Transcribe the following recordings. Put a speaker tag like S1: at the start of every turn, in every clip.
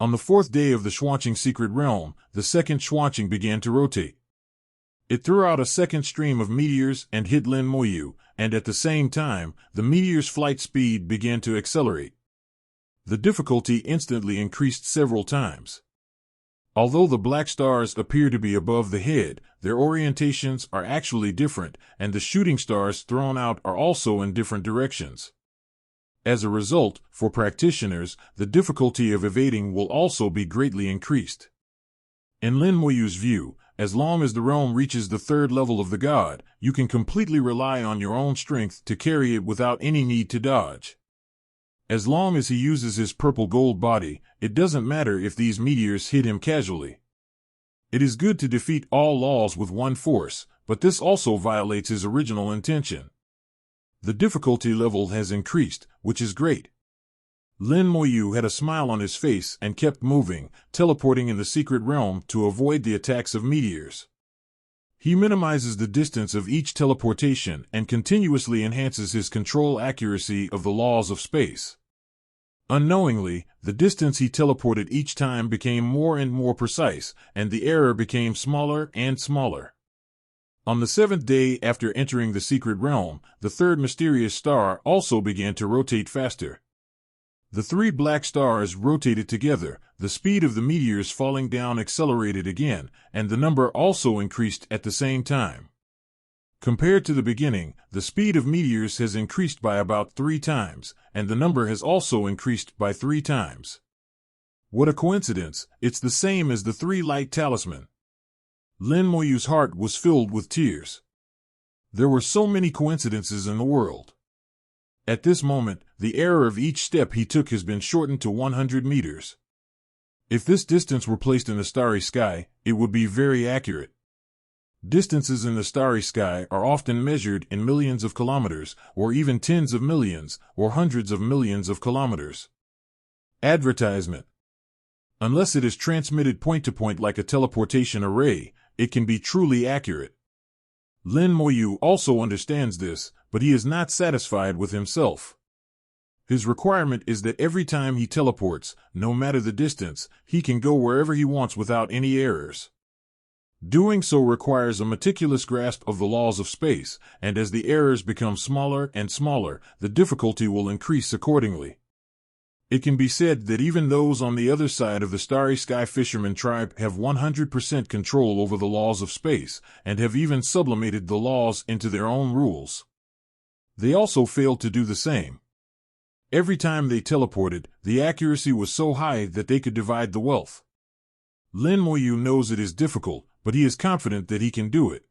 S1: On the fourth day of the Schwaching Secret Realm, the second Schwaching began to rotate. It threw out a second stream of meteors and hit Lin Moyu, and at the same time, the meteor's flight speed began to accelerate. The difficulty instantly increased several times. Although the black stars appear to be above the head, their orientations are actually different, and the shooting stars thrown out are also in different directions. As a result, for practitioners, the difficulty of evading will also be greatly increased. In Lin Moyu's view, as long as the realm reaches the third level of the god, you can completely rely on your own strength to carry it without any need to dodge. As long as he uses his purple gold body, it doesn't matter if these meteors hit him casually. It is good to defeat all laws with one force, but this also violates his original intention. The difficulty level has increased, which is great. Lin Moyu had a smile on his face and kept moving, teleporting in the secret realm to avoid the attacks of meteors. He minimizes the distance of each teleportation and continuously enhances his control accuracy of the laws of space. Unknowingly, the distance he teleported each time became more and more precise, and the error became smaller and smaller. On the seventh day after entering the secret realm, the third mysterious star also began to rotate faster. The three black stars rotated together, the speed of the meteors falling down accelerated again, and the number also increased at the same time. Compared to the beginning, the speed of meteors has increased by about 3 times, and the number has also increased by 3 times. What a coincidence, it's the same as the 3 light talisman. Lin Moyu's heart was filled with tears. There were so many coincidences in the world. At this moment, the error of each step he took has been shortened to 100 meters. If this distance were placed in the starry sky, it would be very accurate. Distances in the starry sky are often measured in millions of kilometers, or even tens of millions, or hundreds of millions of kilometers. Advertisement. Unless it is transmitted point to point like a teleportation array, it can be truly accurate. Lin Moyu also understands this, but he is not satisfied with himself. His requirement is that every time he teleports, no matter the distance, he can go wherever he wants without any errors. Doing so requires a meticulous grasp of the laws of space, and as the errors become smaller and smaller, the difficulty will increase accordingly. It can be said that even those on the other side of the Starry Sky Fisherman tribe have 100% control over the laws of space, and have even sublimated the laws into their own rules. They also failed to do the same. Every time they teleported, the accuracy was so high that they could divide the wealth. Lin Moyu knows it is difficult, but he is confident that he can do it.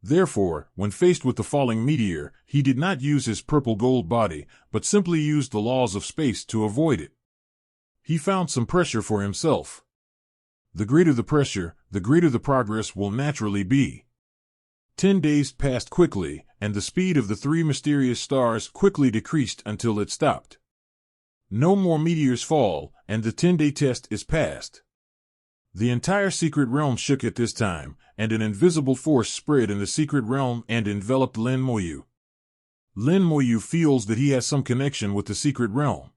S1: Therefore, when faced with the falling meteor, he did not use his purple gold body, but simply used the laws of space to avoid it. He found some pressure for himself. The greater the pressure, the greater the progress will naturally be. 10 days passed quickly, and the speed of the 3 mysterious stars quickly decreased until it stopped. No more meteors fall, and the 10-day test is passed. The entire secret realm shook at this time, and an invisible force spread in the secret realm and enveloped Lin Moyu. Lin Moyu feels that he has some connection with the secret realm.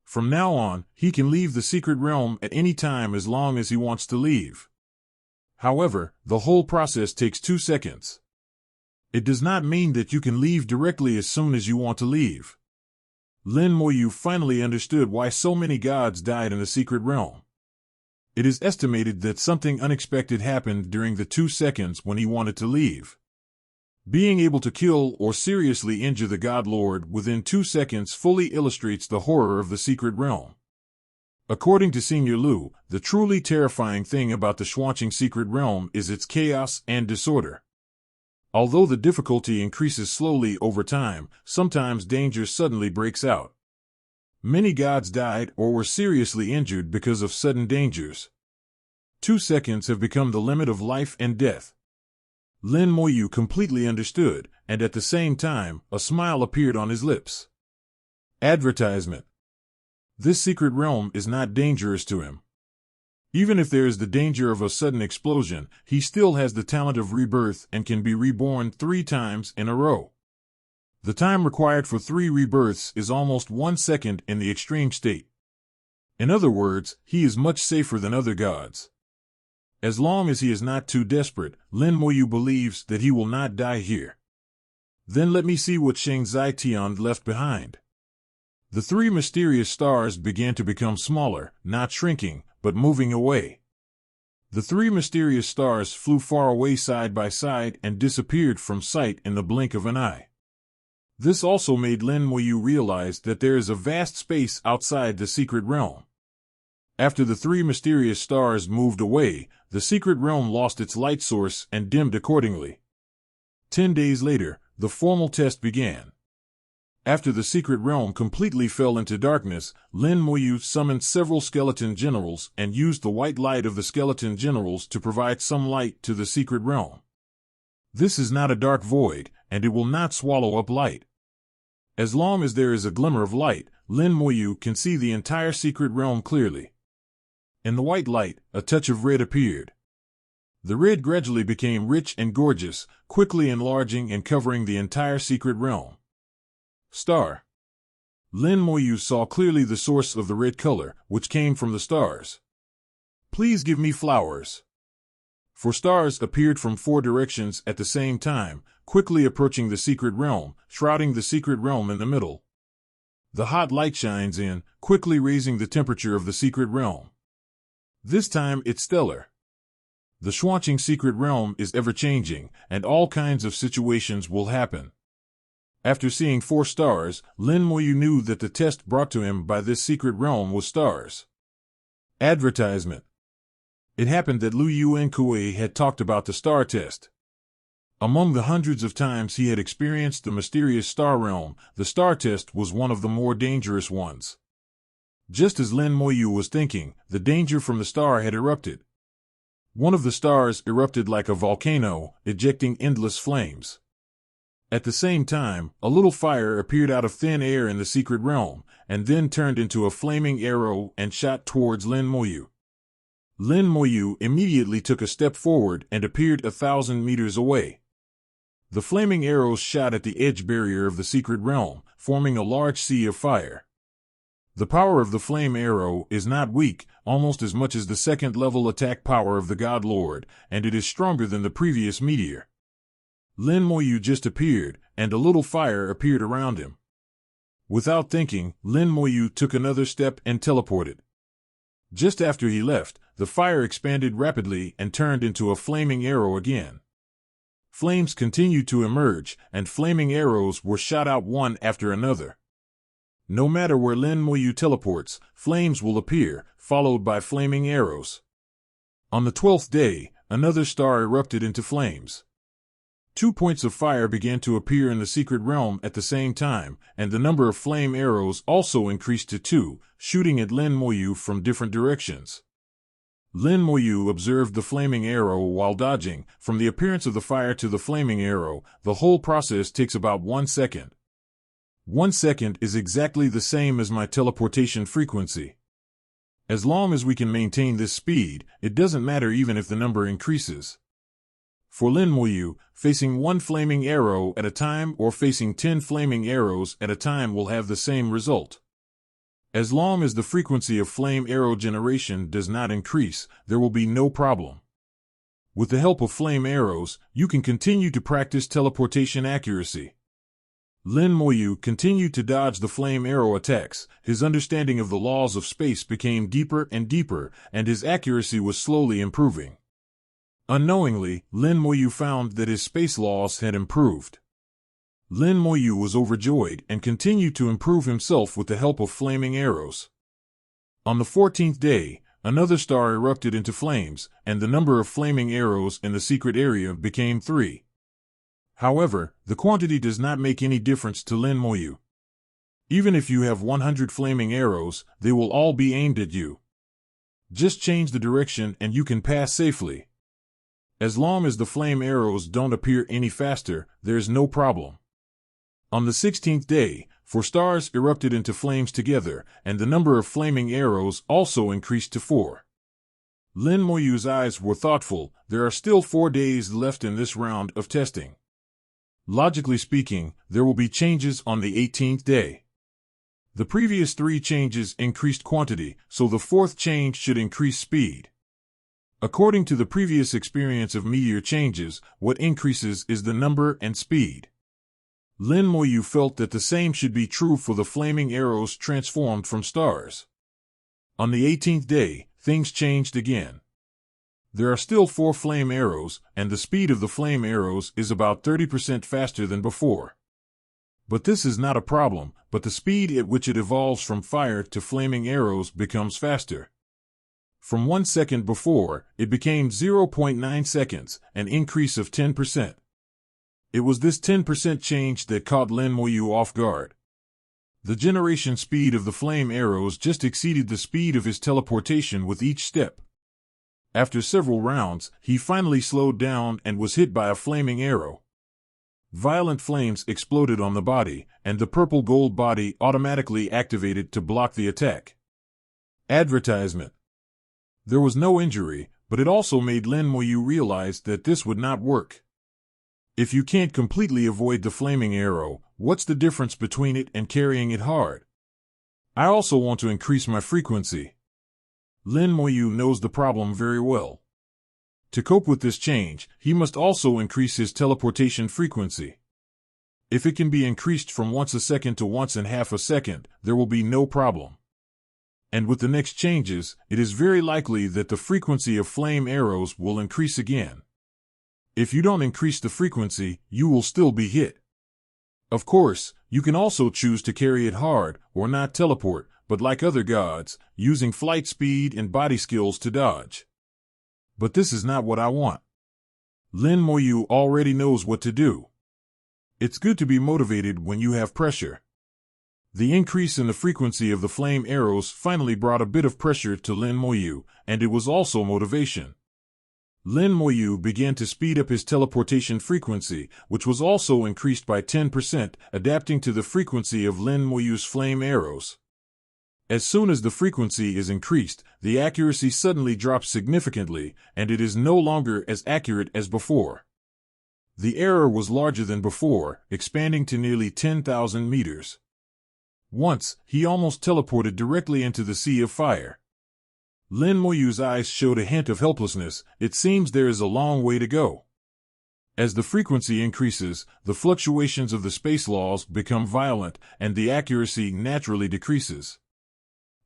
S1: From now on, he can leave the secret realm at any time as long as he wants to leave. However, the whole process takes 2 seconds. It does not mean that you can leave directly as soon as you want to leave. Lin Moyu finally understood why so many gods died in the secret realm. It is estimated that something unexpected happened during the 2 seconds when he wanted to leave. Being able to kill or seriously injure the God Lord within 2 seconds fully illustrates the horror of the secret realm. According to Senior Lu, the truly terrifying thing about the Schwaching secret realm is its chaos and disorder. Although the difficulty increases slowly over time, sometimes danger suddenly breaks out. Many gods died or were seriously injured because of sudden dangers. 2 seconds have become the limit of life and death. Lin Moyu completely understood, and at the same time, a smile appeared on his lips. Advertisement. This secret realm is not dangerous to him. Even if there is the danger of a sudden explosion, he still has the talent of rebirth and can be reborn 3 times in a row. The time required for 3 rebirths is almost 1 second in the extreme state. In other words, he is much safer than other gods. As long as he is not too desperate, Lin Moyu believes that he will not die here. Then let me see what Sheng Zai Tian left behind. The three mysterious stars began to become smaller, not shrinking, but moving away. The three mysterious stars flew far away side by side and disappeared from sight in the blink of an eye. This also made Lin Moyu realize that there is a vast space outside the secret realm. After the three mysterious stars moved away, the secret realm lost its light source and dimmed accordingly. 10 days later, the formal test began. After the secret realm completely fell into darkness, Lin Moyu summoned several skeleton generals and used the white light of the skeleton generals to provide some light to the secret realm. This is not a dark void, and it will not swallow up light. As long as there is a glimmer of light, Lin Moyu can see the entire secret realm clearly. In the white light, a touch of red appeared. The red gradually became rich and gorgeous, quickly enlarging and covering the entire secret realm. Star. Lin Moyu saw clearly the source of the red color, which came from the stars. Please give me flowers. 4 stars appeared from 4 directions at the same time, quickly approaching the secret realm, shrouding the secret realm in the middle. The hot light shines in, quickly raising the temperature of the secret realm. This time it's stellar. The Xuanqing secret realm is ever-changing, and all kinds of situations will happen. After seeing 4 stars, Lin Moyu knew that the test brought to him by this secret realm was stars. Advertisement. It happened that Liu Yunkui had talked about the star test. Among the hundreds of times he had experienced the mysterious star realm, the star test was one of the more dangerous ones. Just as Lin Moyu was thinking, the danger from the star had erupted. One of the stars erupted like a volcano, ejecting endless flames. At the same time, a little fire appeared out of thin air in the secret realm, and then turned into a flaming arrow and shot towards Lin Moyu. Lin Moyu immediately took a step forward and appeared 1,000 meters away. The flaming arrows shot at the edge barrier of the secret realm, forming a large sea of fire. The power of the flame arrow is not weak, almost as much as the second-level attack power of the God Lord, and it is stronger than the previous meteor. Lin Moyu just appeared, and a little fire appeared around him. Without thinking, Lin Moyu took another step and teleported. Just after he left, the fire expanded rapidly and turned into a flaming arrow again. Flames continued to emerge, and flaming arrows were shot out one after another. No matter where Lin Moyu teleports, flames will appear, followed by flaming arrows. On the 12th day, another star erupted into flames. 2 points of fire began to appear in the secret realm at the same time, and the number of flame arrows also increased to 2, shooting at Lin Moyu from different directions. Lin Moyu observed the flaming arrow while dodging. From the appearance of the fire to the flaming arrow, the whole process takes about 1 second. 1 second is exactly the same as my teleportation frequency. As long as we can maintain this speed, it doesn't matter even if the number increases. For Lin Moyu, facing 1 flaming arrow at a time or facing 10 flaming arrows at a time will have the same result. As long as the frequency of flame arrow generation does not increase, there will be no problem. With the help of flame arrows, you can continue to practice teleportation accuracy. Lin Moyu continued to dodge the flame arrow attacks. His understanding of the laws of space became deeper and deeper, and his accuracy was slowly improving. Unknowingly, Lin Moyu found that his space laws had improved. Lin Moyu was overjoyed and continued to improve himself with the help of flaming arrows. On the 14th day, another star erupted into flames, and the number of flaming arrows in the secret area became 3. However, the quantity does not make any difference to Lin Moyu. Even if you have 100 flaming arrows, they will all be aimed at you. Just change the direction and you can pass safely. As long as the flame arrows don't appear any faster, there's no problem. On the 16th day, 4 stars erupted into flames together, and the number of flaming arrows also increased to 4. Lin Moyu's eyes were thoughtful. There are still 4 days left in this round of testing. Logically speaking, there will be changes on the 18th day. The previous 3 changes increased quantity, so the 4th change should increase speed. According to the previous experience of meteor changes, what increases is the number and speed. Lin Moyu felt that the same should be true for the flaming arrows transformed from stars. On the 18th day, things changed again. There are still 4 flame arrows, and the speed of the flame arrows is about 30% faster than before. But this is not a problem, but the speed at which it evolves from fire to flaming arrows becomes faster. From 1 second before, it became 0.9 seconds, an increase of 10%. It was this 10% change that caught Lin Moyu off guard. The generation speed of the flame arrows just exceeded the speed of his teleportation with each step. After several rounds, he finally slowed down and was hit by a flaming arrow. Violent flames exploded on the body, and the purple-gold body automatically activated to block the attack. Advertisement. There was no injury, but it also made Lin Moyu realize that this would not work. If you can't completely avoid the flaming arrow, what's the difference between it and carrying it hard? I also want to increase my frequency. Lin Moyu knows the problem very well. To cope with this change, he must also increase his teleportation frequency. If it can be increased from once a second to once and half a second, there will be no problem. And with the next changes, it is very likely that the frequency of flame arrows will increase again. If you don't increase the frequency, you will still be hit. Of course, you can also choose to carry it hard, or not teleport, but like other gods, using flight speed and body skills to dodge. But this is not what I want. Lin Moyu already knows what to do. It's good to be motivated when you have pressure. The increase in the frequency of the flame arrows finally brought a bit of pressure to Lin Moyu, and it was also motivation. Lin Moyu began to speed up his teleportation frequency, which was also increased by 10%, adapting to the frequency of Lin Moyu's flame arrows. As soon as the frequency is increased, the accuracy suddenly drops significantly, and it is no longer as accurate as before. The error was larger than before, expanding to nearly 10,000 meters. Once, he almost teleported directly into the sea of fire. Lin Moyu's eyes showed a hint of helplessness. It seems there is a long way to go. As the frequency increases, the fluctuations of the space laws become violent, and the accuracy naturally decreases.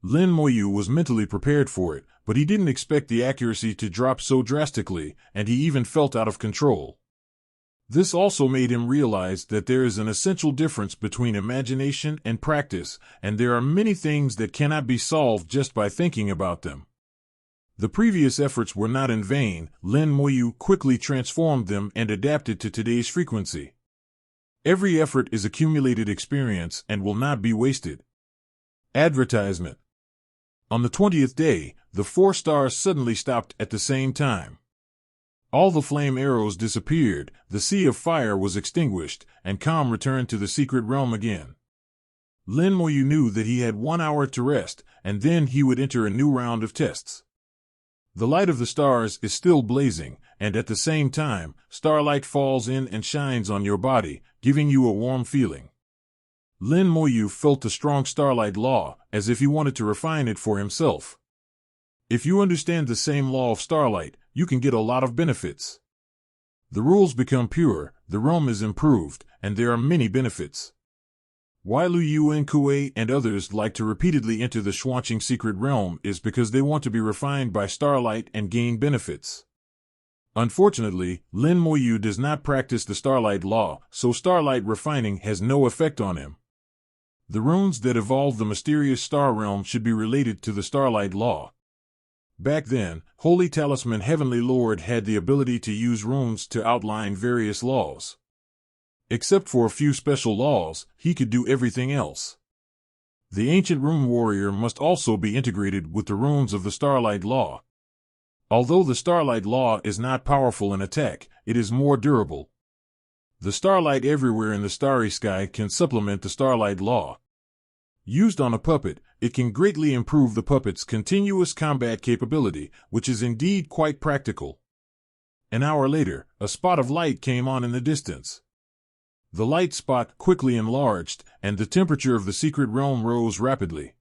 S1: Lin Moyu was mentally prepared for it, but he didn't expect the accuracy to drop so drastically, and he even felt out of control. This also made him realize that there is an essential difference between imagination and practice, and there are many things that cannot be solved just by thinking about them. The previous efforts were not in vain. Lin Moyu quickly transformed them and adapted to today's frequency. Every effort is accumulated experience and will not be wasted. Advertisement. On the 20th day, the 4 stars suddenly stopped at the same time. All the flame arrows disappeared, the sea of fire was extinguished, and calm returned to the secret realm again. Lin Moyu knew that he had 1 hour to rest, and then he would enter a new round of tests. The light of the stars is still blazing, and at the same time, starlight falls in and shines on your body, giving you a warm feeling. Lin Moyu felt the strong starlight law, as if he wanted to refine it for himself. If you understand the same law of starlight, you can get a lot of benefits. The rules become pure, the realm is improved, and there are many benefits. Why Liu Yunkue and others like to repeatedly enter the Xuanqing secret realm is because they want to be refined by starlight and gain benefits. Unfortunately, Lin Moyu does not practice the starlight law, so starlight refining has no effect on him. The runes that evolve the mysterious star realm should be related to the starlight law. Back then, Holy Talisman Heavenly Lord had the ability to use runes to outline various laws. Except for a few special laws, he could do everything else. The ancient rune warrior must also be integrated with the runes of the starlight law. Although the starlight law is not powerful in attack, it is more durable. The starlight everywhere in the starry sky can supplement the starlight law. Used on a puppet, it can greatly improve the puppet's continuous combat capability, which is indeed quite practical. An hour later, a spot of light came on in the distance. The light spot quickly enlarged, and the temperature of the secret realm rose rapidly.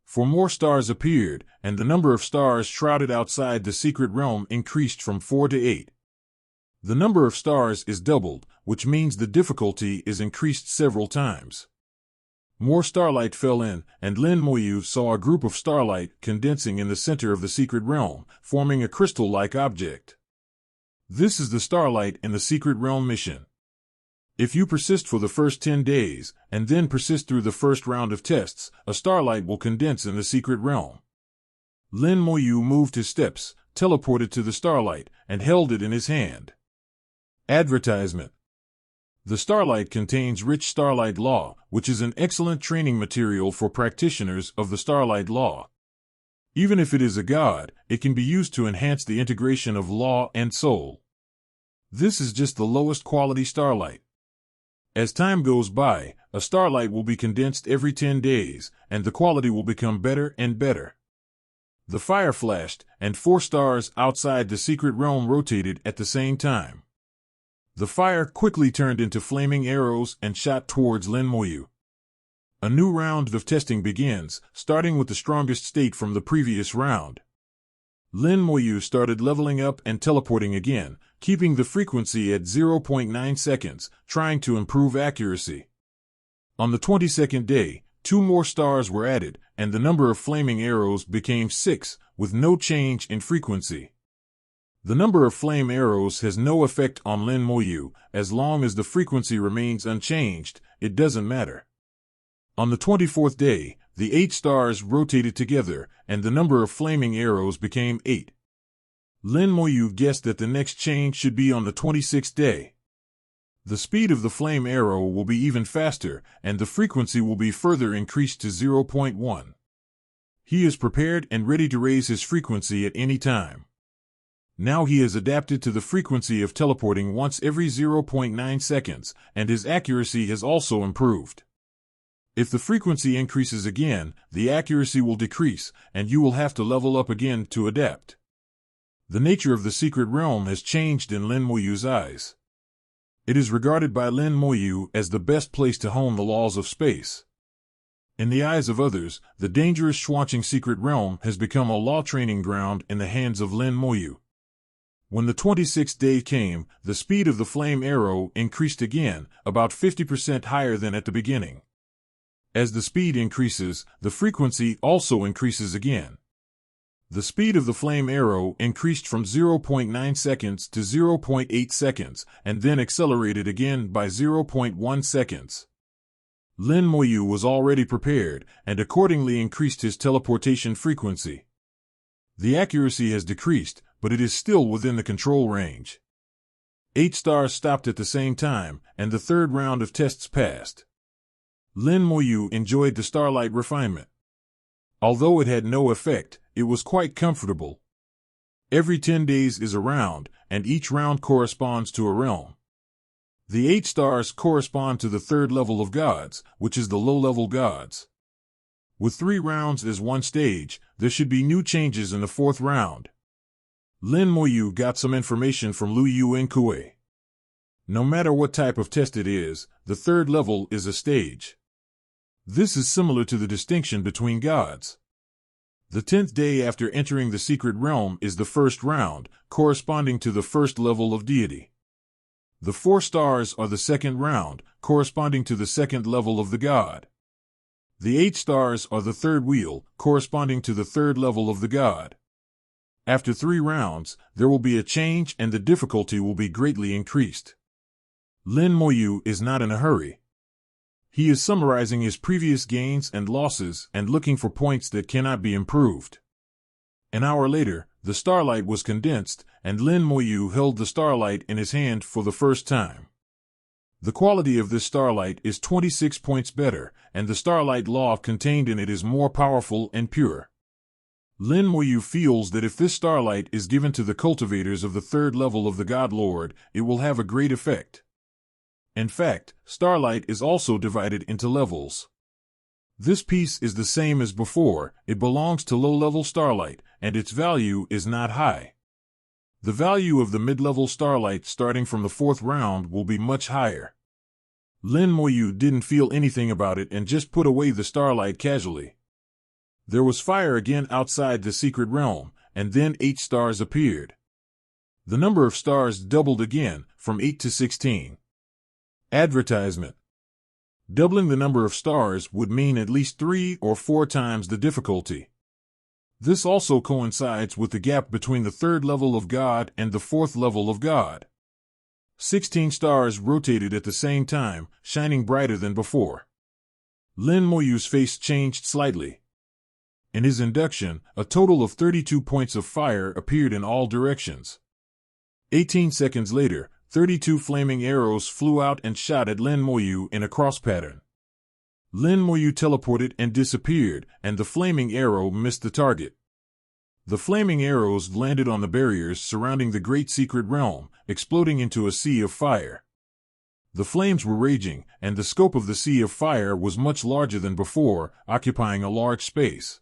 S1: 4 more stars appeared, and the number of stars shrouded outside the secret realm increased from 4 to 8. The number of stars is doubled, which means the difficulty is increased several times. More starlight fell in, and Lin Moyu saw a group of starlight condensing in the center of the secret realm, forming a crystal-like object. This is the starlight in the secret realm mission. If you persist for the first 10 days, and then persist through the first round of tests, a starlight will condense in the secret realm. Lin Moyu moved his steps, teleported to the starlight, and held it in his hand. Advertisement. The starlight contains rich starlight law, which is an excellent training material for practitioners of the starlight law. Even if it is a god, it can be used to enhance the integration of law and soul. This is just the lowest quality starlight. As time goes by, a starlight will be condensed every 10 days, and the quality will become better and better. The fire flashed, and 4 stars outside the secret realm rotated at the same time. The fire quickly turned into flaming arrows and shot towards Lin Moyu. A new round of testing begins, starting with the strongest state from the previous round. Lin Moyu started leveling up and teleporting again, keeping the frequency at 0.9 seconds, trying to improve accuracy. On the 22nd day, 2 more stars were added, and the number of flaming arrows became 6, with no change in frequency. The number of flame arrows has no effect on Lin Moyu. As long as the frequency remains unchanged, it doesn't matter. On the 24th day, the 8 stars rotated together, and the number of flaming arrows became 8. Lin Moyu guessed that the next change should be on the 26th day. The speed of the flame arrow will be even faster, and the frequency will be further increased to 0.1. He is prepared and ready to raise his frequency at any time. Now he has adapted to the frequency of teleporting once every 0.9 seconds, and his accuracy has also improved. If the frequency increases again, the accuracy will decrease, and you will have to level up again to adapt. The nature of the secret realm has changed in Lin Moyu's eyes. It is regarded by Lin Moyu as the best place to hone the laws of space. In the eyes of others, the dangerous Schwaching secret realm has become a law training ground in the hands of Lin Moyu. When the 26th day came, the speed of the flame arrow increased again, about 50% higher than at the beginning. As the speed increases, the frequency also increases again. The speed of the flame arrow increased from 0.9 seconds to 0.8 seconds, and then accelerated again by 0.1 seconds. Lin Moyu was already prepared, and accordingly increased his teleportation frequency. The accuracy has decreased, but it is still within the control range. 8 stars stopped at the same time, and the third round of tests passed. Lin Moyu enjoyed the starlight refinement. Although it had no effect, it was quite comfortable. Every 10 days is a round, and each round corresponds to a realm. The 8 stars correspond to the third level of gods, which is the low-level gods. With 3 rounds as one stage, there should be new changes in the 4th round. Lin Moyu got some information from Lu Yunkui. No matter what type of test it is, the third level is a stage. This is similar to the distinction between gods. The 10th day after entering the secret realm is the first round, corresponding to the first level of deity. The 4 stars are the second round, corresponding to the second level of the god. The 8 stars are the third wheel, corresponding to the third level of the god. After 3 rounds, there will be a change and the difficulty will be greatly increased. Lin Moyu is not in a hurry. He is summarizing his previous gains and losses and looking for points that cannot be improved. An hour later, the starlight was condensed, and Lin Moyu held the starlight in his hand for the first time. The quality of this starlight is 26 points better, and the starlight law contained in it is more powerful and pure. Lin Moyu feels that if this starlight is given to the cultivators of the third level of the God Lord, it will have a great effect. In fact, starlight is also divided into levels. This piece is the same as before, it belongs to low-level starlight, and its value is not high. The value of the mid-level starlight starting from the 4th round will be much higher. Lin Moyu didn't feel anything about it and just put away the starlight casually. There was fire again outside the secret realm, and then 8 stars appeared. The number of stars doubled again, from 8 to 16. Advertisement. Doubling the number of stars would mean at least 3 or 4 times the difficulty. This also coincides with the gap between the 3rd level of God and the 4th level of God. 16 stars rotated at the same time, shining brighter than before. Lin Moyu's face changed slightly. In his induction, a total of 32 points of fire appeared in all directions. 18 seconds later, 32 flaming arrows flew out and shot at Lin Moyu in a cross pattern. Lin Moyu teleported and disappeared, and the flaming arrow missed the target. The flaming arrows landed on the barriers surrounding the great secret realm, exploding into a sea of fire. The flames were raging, and the scope of the sea of fire was much larger than before, occupying a large space.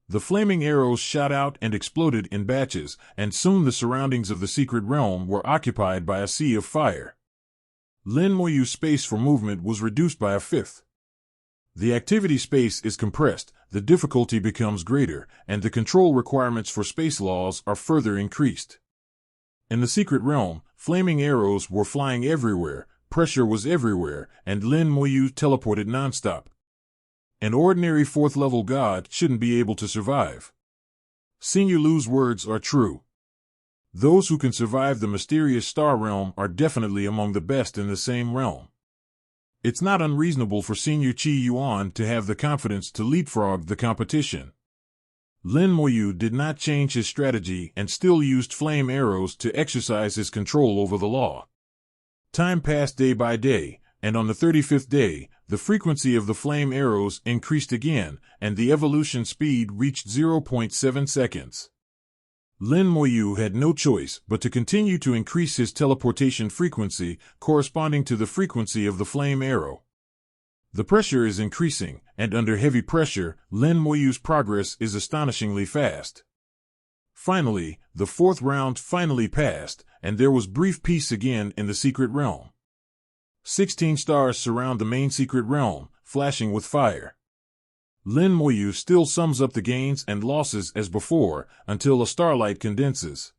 S1: The flaming arrows shot out and exploded in batches, and soon the surroundings of the secret realm were occupied by a sea of fire. Lin Moyu's space for movement was reduced by a fifth. The activity space is compressed, the difficulty becomes greater, and the control requirements for space laws are further increased. In the secret realm, flaming arrows were flying everywhere, pressure was everywhere, and Lin Moyu teleported nonstop. An ordinary 4th-level god shouldn't be able to survive. Senior Lu's words are true. Those who can survive the mysterious star realm are definitely among the best in the same realm. It's not unreasonable for Senior Qi Yuan to have the confidence to leapfrog the competition. Lin Moyu did not change his strategy and still used flame arrows to exercise his control over the law. Time passed day by day, and on the 35th day, the frequency of the flame arrows increased again, and the evolution speed reached 0.7 seconds. Lin Moyu had no choice but to continue to increase his teleportation frequency, corresponding to the frequency of the flame arrow. The pressure is increasing, and under heavy pressure, Lin Moyu's progress is astonishingly fast. Finally, the 4th round finally passed, and there was brief peace again in the secret realm. 16 stars surround the main secret realm, flashing with fire. Lin Moyu still sums up the gains and losses as before, until a starlight condenses.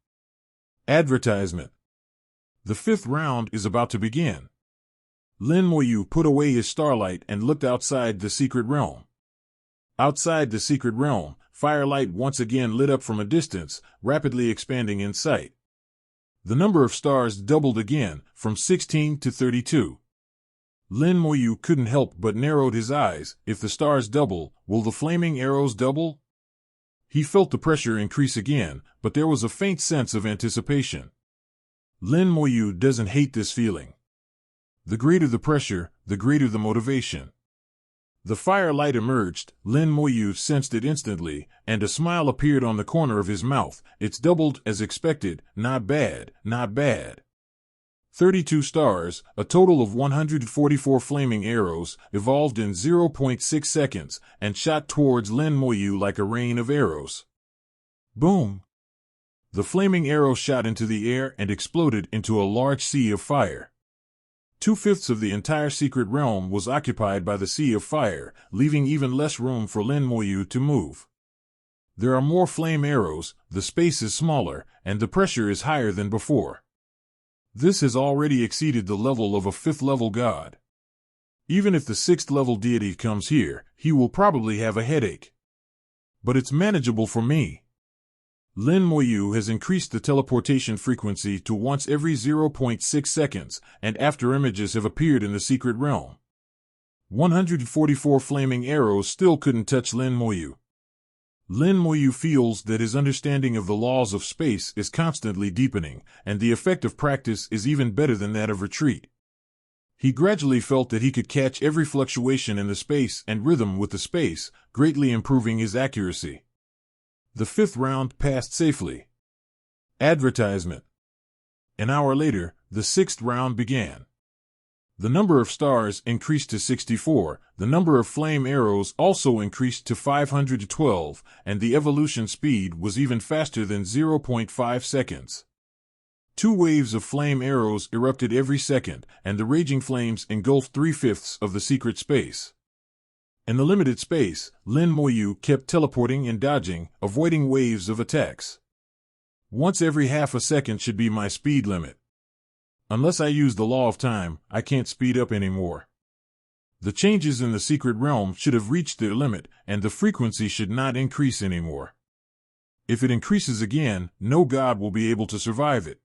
S1: Advertisement. The 5th round is about to begin. Lin Moyu put away his starlight and looked outside the secret realm. Outside the secret realm, firelight once again lit up from a distance, rapidly expanding in sight. The number of stars doubled again, from 16 to 32. Lin Moyu couldn't help but narrowed his eyes. If the stars double, will the flaming arrows double? He felt the pressure increase again, but there was a faint sense of anticipation. Lin Moyu doesn't hate this feeling. The greater the pressure, the greater the motivation. The firelight emerged, Lin Moyu sensed it instantly, and a smile appeared on the corner of his mouth. It's doubled as expected, not bad, not bad. 32 stars, a total of 144 flaming arrows, evolved in 0.6 seconds, and shot towards Lin Moyu like a rain of arrows. Boom! The flaming arrow shot into the air and exploded into a large sea of fire. 2/5 of the entire secret realm was occupied by the sea of fire, leaving even less room for Lin Moyu to move. There are more flame arrows, the space is smaller, and the pressure is higher than before. This has already exceeded the level of a 5th-level god. Even if the 6th-level deity comes here, he will probably have a headache. But it's manageable for me. Lin Moyu has increased the teleportation frequency to once every 0.6 seconds, and after images have appeared in the secret realm. 144 flaming arrows still couldn't touch Lin Moyu. Lin Moyu feels that his understanding of the laws of space is constantly deepening, and the effect of practice is even better than that of retreat. He gradually felt that he could catch every fluctuation in the space and rhythm with the space, greatly improving his accuracy. The 5th round passed safely. Advertisement. An hour later, the 6th round began. The number of stars increased to 64, the number of flame arrows also increased to 512, and the evolution speed was even faster than 0.5 seconds. 2 waves of flame arrows erupted every second, and the raging flames engulfed 3/5 of the secret space. In the limited space, Lin Moyu kept teleporting and dodging, avoiding waves of attacks. Once every half a second should be my speed limit. Unless I use the law of time, I can't speed up anymore. The changes in the secret realm should have reached their limit, and the frequency should not increase anymore. If it increases again, no god will be able to survive it.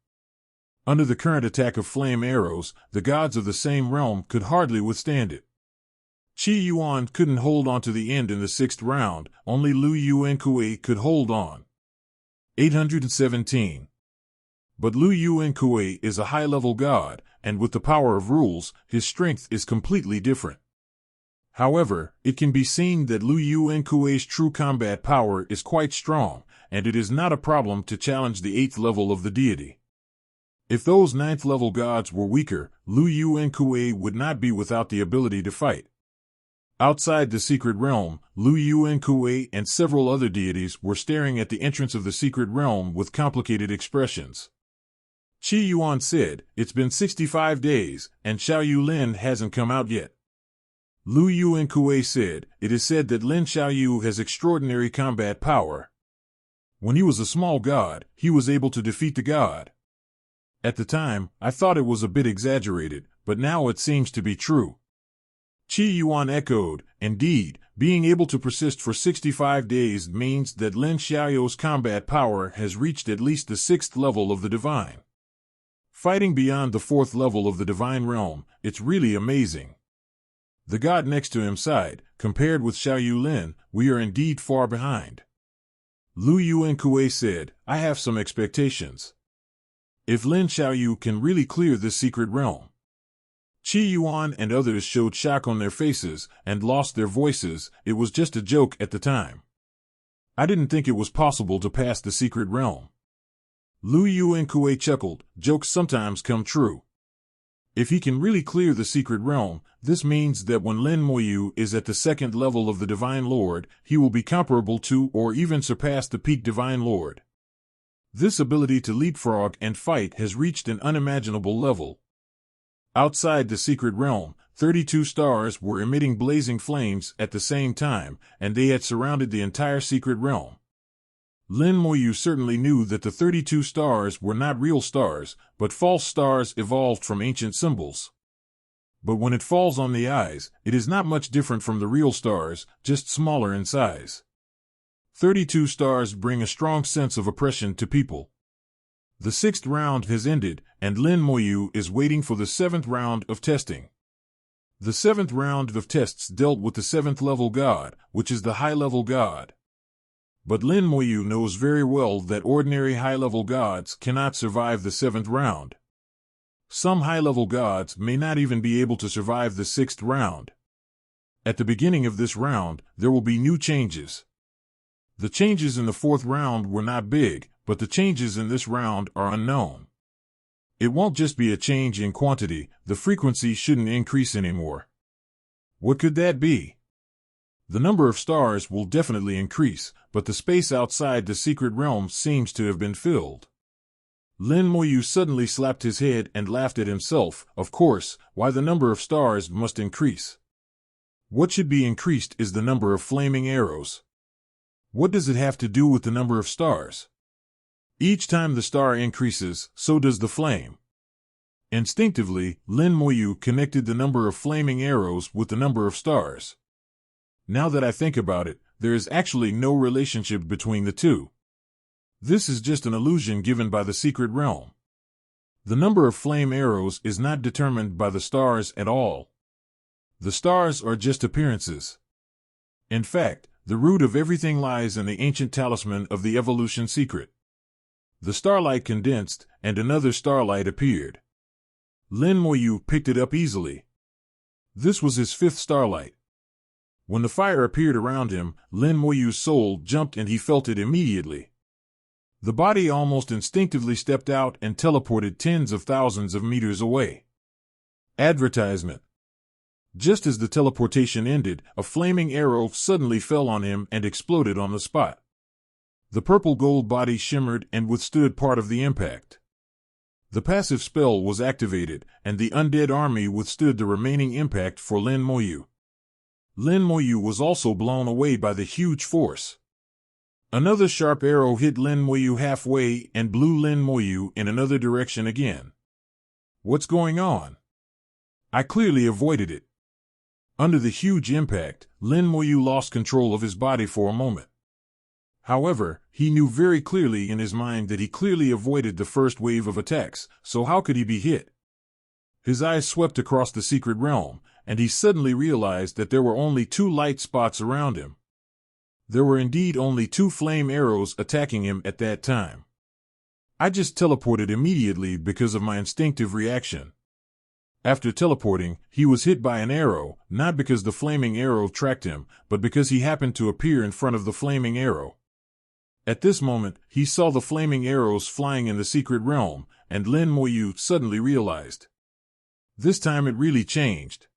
S1: Under the current attack of flame arrows, the gods of the same realm could hardly withstand it. Qi Yuan couldn't hold on to the end in the 6th round, only Lu Yuankui could hold on. 817. But Lu Yuankui is a high-level god, and with the power of rules, his strength is completely different. However, it can be seen that Lu Yuankui's true combat power is quite strong, and it is not a problem to challenge the 8th level of the deity. If those 9th level gods were weaker, Lu Yuankui would not be without the ability to fight. Outside the secret realm, Lu Yuankui and several other deities were staring at the entrance of the secret realm with complicated expressions. Qi Yuan said, "It's been 65 days, and Xiao Yulin hasn't come out yet." Lu Yuankui said, "It is said that Lin Xiaoyu has extraordinary combat power. When he was a small god, he was able to defeat the god. At the time, I thought it was a bit exaggerated, but now it seems to be true." Qi Yuan echoed, "Indeed, being able to persist for 65 days means that Lin Xiaoyu's combat power has reached at least the 6th level of the divine. Fighting beyond the 4th level of the divine realm, it's really amazing." The god next to him sighed, "Compared with Xiao Yulin, we are indeed far behind." Lu Yuankui said, "I have some expectations. If Lin Xiaoyu can really clear this secret realm." Qi Yuan and others showed shock on their faces and lost their voices. It was just a joke at the time. I didn't think it was possible to pass the secret realm. Lu Yuankui chuckled, "Jokes sometimes come true. If he can really clear the secret realm, this means that when Lin Moyu is at the 2nd level of the Divine Lord, he will be comparable to or even surpass the peak Divine Lord. This ability to leapfrog and fight has reached an unimaginable level." Outside the secret realm, 32 stars were emitting blazing flames at the same time, and they had surrounded the entire secret realm. Lin Moyu certainly knew that the 32 stars were not real stars, but false stars evolved from ancient symbols. But when it falls on the eyes, it is not much different from the real stars, just smaller in size. 32 stars bring a strong sense of oppression to people. The 6th round has ended, and Lin Moyu is waiting for the 7th round of testing. The 7th round of tests dealt with the 7th level god, which is the high-level god. But Lin Moyu knows very well that ordinary high-level gods cannot survive the 7th round. Some high-level gods may not even be able to survive the 6th round. At the beginning of this round, there will be new changes. The changes in the 4th round were not big, but the changes in this round are unknown. It won't just be a change in quantity, the frequency shouldn't increase anymore. What could that be? The number of stars will definitely increase, but the space outside the secret realm seems to have been filled. Lin Moyu suddenly slapped his head and laughed at himself. Of course, why the number of stars must increase. What should be increased is the number of flaming arrows. What does it have to do with the number of stars? Each time the star increases, so does the flame. Instinctively, Lin Moyu connected the number of flaming arrows with the number of stars. Now that I think about it, there is actually no relationship between the two. This is just an illusion given by the secret realm. The number of flame arrows is not determined by the stars at all. The stars are just appearances. In fact, the root of everything lies in the ancient talisman of the evolution secret. The starlight condensed, and another starlight appeared. Lin Moyu picked it up easily. This was his 5th starlight. When the fire appeared around him, Lin Moyu's soul jumped and he felt it immediately. The body almost instinctively stepped out and teleported tens of thousands of meters away. Advertisement. Just as the teleportation ended, a flaming arrow suddenly fell on him and exploded on the spot. The purple gold body shimmered and withstood part of the impact. The passive spell was activated, and the undead army withstood the remaining impact for Lin Moyu. Lin Moyu was also blown away by the huge force. Another sharp arrow hit Lin Moyu halfway and blew Lin Moyu in another direction again. What's going on? I clearly avoided it. Under the huge impact, Lin Moyu lost control of his body for a moment. However, he knew very clearly in his mind that he clearly avoided the first wave of attacks, so how could he be hit? His eyes swept across the secret realm, and he suddenly realized that there were only 2 light spots around him. There were indeed only 2 flame arrows attacking him at that time. I just teleported immediately because of my instinctive reaction. After teleporting, he was hit by an arrow, not because the flaming arrow tracked him, but because he happened to appear in front of the flaming arrow. At this moment, he saw the flaming arrows flying in the secret realm, and Lin Moyu suddenly realized. This time it really changed.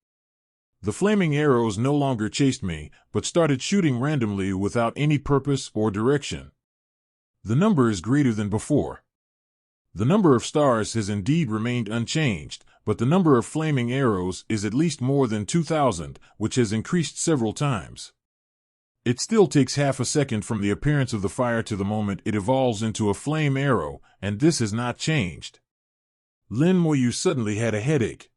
S1: The flaming arrows no longer chased me, but started shooting randomly without any purpose or direction. The number is greater than before. The number of stars has indeed remained unchanged, but the number of flaming arrows is at least more than 2,000, which has increased several times. It still takes half a second from the appearance of the fire to the moment it evolves into a flame arrow, and this has not changed. Lin Moyu suddenly had a headache.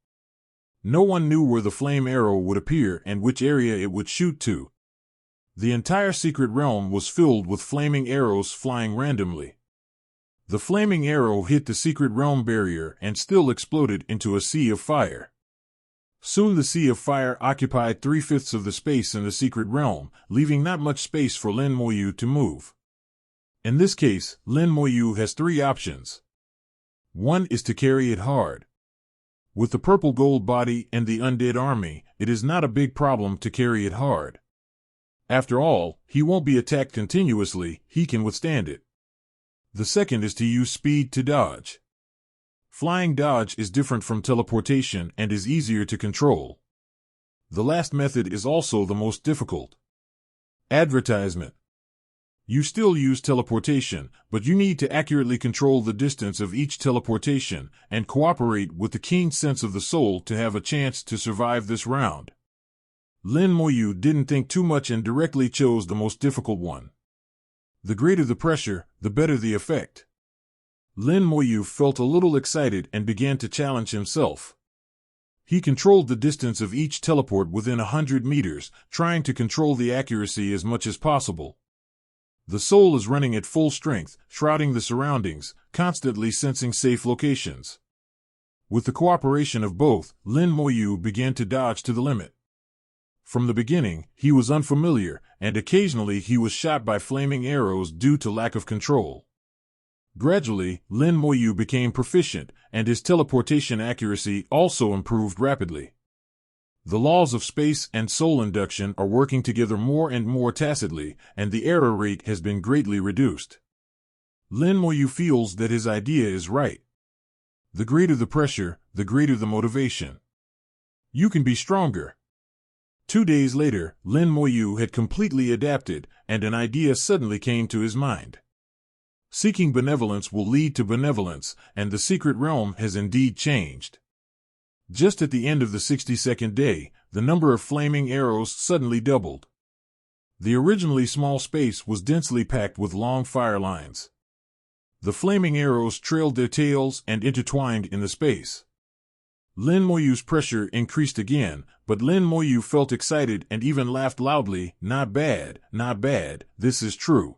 S1: No one knew where the flame arrow would appear and which area it would shoot to. The entire secret realm was filled with flaming arrows flying randomly. The flaming arrow hit the secret realm barrier and still exploded into a sea of fire. Soon the sea of fire occupied 3/5 of the space in the secret realm, leaving not much space for Lin Moyu to move. In this case, Lin Moyu has 3 options. One is to carry it hard. With the purple gold body and the undead army, it is not a big problem to carry it hard. After all, he won't be attacked continuously, he can withstand it. The second is to use speed to dodge. Flying dodge is different from teleportation and is easier to control. The last method is also the most difficult. Advertisement. You still use teleportation, but you need to accurately control the distance of each teleportation and cooperate with the keen sense of the soul to have a chance to survive this round. Lin Moyu didn't think too much and directly chose the most difficult one. The greater the pressure, the better the effect. Lin Moyu felt a little excited and began to challenge himself. He controlled the distance of each teleport within 100 meters, trying to control the accuracy as much as possible. The soul is running at full strength, shrouding the surroundings, constantly sensing safe locations. With the cooperation of both, Lin Moyu began to dodge to the limit. From the beginning, he was unfamiliar, and occasionally he was shot by flaming arrows due to lack of control. Gradually, Lin Moyu became proficient, and his teleportation accuracy also improved rapidly. The laws of space and soul induction are working together more and more tacitly, and the error rate has been greatly reduced. Lin Moyu feels that his idea is right. The greater the pressure, the greater the motivation. You can be stronger. 2 days later, Lin Moyu had completely adapted, and an idea suddenly came to his mind. Seeking benevolence will lead to benevolence, and the secret realm has indeed changed. Just at the end of the 62nd day, the number of flaming arrows suddenly doubled. The originally small space was densely packed with long fire lines. The flaming arrows trailed their tails and intertwined in the space. Lin Moyu's pressure increased again, but Lin Moyu felt excited and even laughed loudly. Not bad, this is true.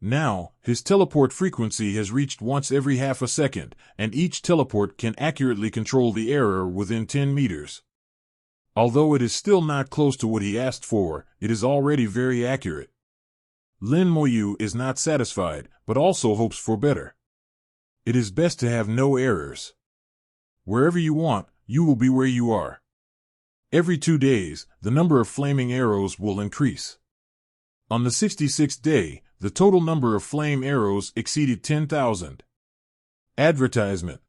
S1: Now, his teleport frequency has reached once every half a second, and each teleport can accurately control the error within 10 meters. Although it is still not close to what he asked for, it is already very accurate. Lin Moyu is not satisfied, but also hopes for better. It is best to have no errors. Wherever you want, you will be where you are. Every 2 days, the number of flaming arrows will increase. On the 66th day, the total number of flame arrows exceeded 10,000. Advertisement.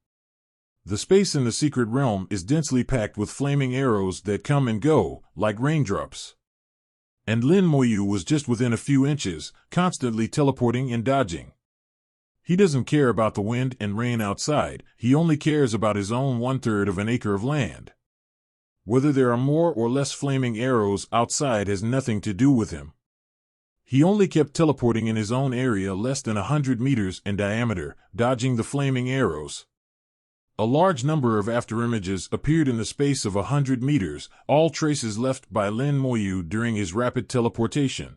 S1: The space in the secret realm is densely packed with flaming arrows that come and go, like raindrops. And Lin Moyu was just within a few inches, constantly teleporting and dodging. He doesn't care about the wind and rain outside, he only cares about his own 1/3 of an acre of land. Whether there are more or less flaming arrows outside has nothing to do with him. He only kept teleporting in his own area less than 100 meters in diameter, dodging the flaming arrows. A large number of afterimages appeared in the space of 100 meters, all traces left by Lin Moyu during his rapid teleportation.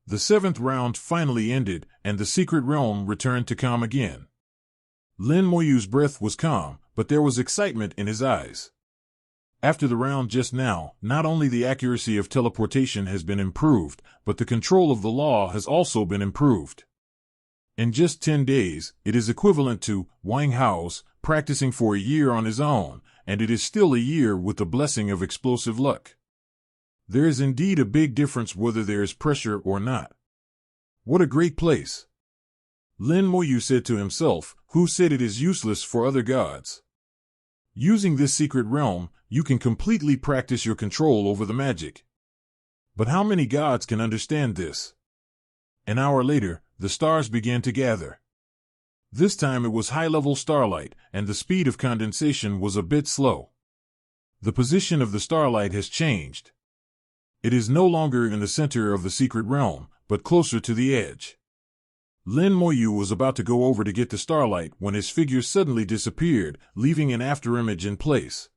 S1: The 7th round finally ended, and the secret realm returned to calm again. Lin Moyu's breath was calm, but there was excitement in his eyes. After the round just now, not only the accuracy of teleportation has been improved, but the control of the law has also been improved. In just 10 days, it is equivalent to Wang Hao's practicing for a year on his own, and it is still a year with the blessing of explosive luck. There is indeed a big difference whether there is pressure or not. What a great place! Lin Moyu said to himself, who said it is useless for other gods. Using this secret realm, you can completely practice your control over the magic. But how many gods can understand this? An hour later, the stars began to gather. This time it was high-level starlight, and the speed of condensation was a bit slow. The position of the starlight has changed. It is no longer in the center of the secret realm, but closer to the edge. Lin Moyu was about to go over to get the starlight when his figure suddenly disappeared, leaving an afterimage in place.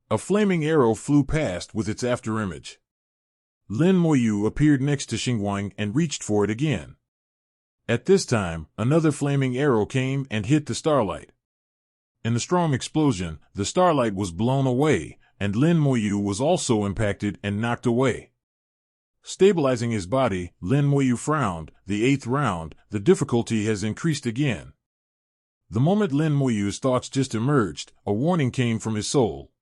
S1: A flaming arrow flew past with its afterimage. Lin Moyu appeared next to Xingguang and reached for it again. At this time, another flaming arrow came and hit the starlight. In the strong explosion, the starlight was blown away, and Lin Moyu was also impacted and knocked away. Stabilizing his body, Lin Moyu frowned. The 8th round, the difficulty has increased again. The moment Lin Moyu's thoughts just emerged, a warning came from his soul.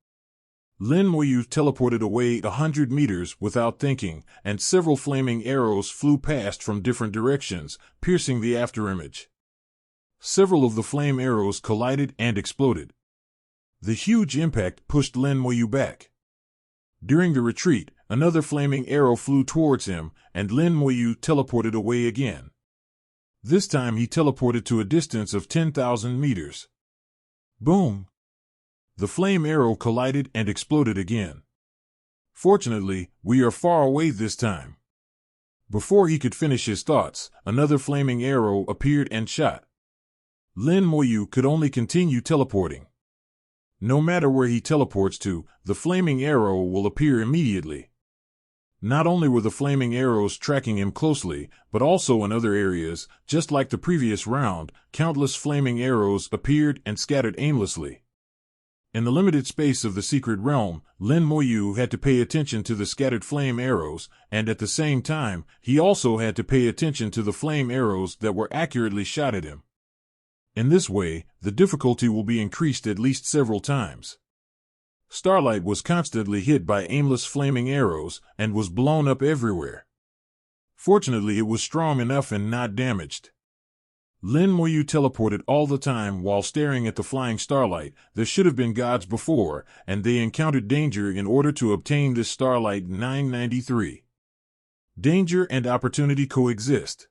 S1: Lin Moyu teleported away 100 meters without thinking, and several flaming arrows flew past from different directions, piercing the afterimage. Several of the flame arrows collided and exploded. The huge impact pushed Lin Moyu back. During the retreat, another flaming arrow flew towards him, and Lin Moyu teleported away again. This time he teleported to a distance of 10,000 meters. Boom! The flame arrow collided and exploded again. Fortunately, we are far away this time. Before he could finish his thoughts, another flaming arrow appeared and shot. Lin Moyu could only continue teleporting. No matter where he teleports to, the flaming arrow will appear immediately. Not only were the flaming arrows tracking him closely, but also in other areas, just like the previous round, countless flaming arrows appeared and scattered aimlessly. In the limited space of the secret realm, Lin Moyu had to pay attention to the scattered flame arrows, and at the same time, he also had to pay attention to the flame arrows that were accurately shot at him. In this way, the difficulty will be increased at least several times. Starlight was constantly hit by aimless flaming arrows and was blown up everywhere. Fortunately, it was strong enough and not damaged. Lin Moyu teleported all the time while staring at the flying starlight. There should have been gods before, and they encountered danger in order to obtain this starlight. 993. Danger and opportunity coexist.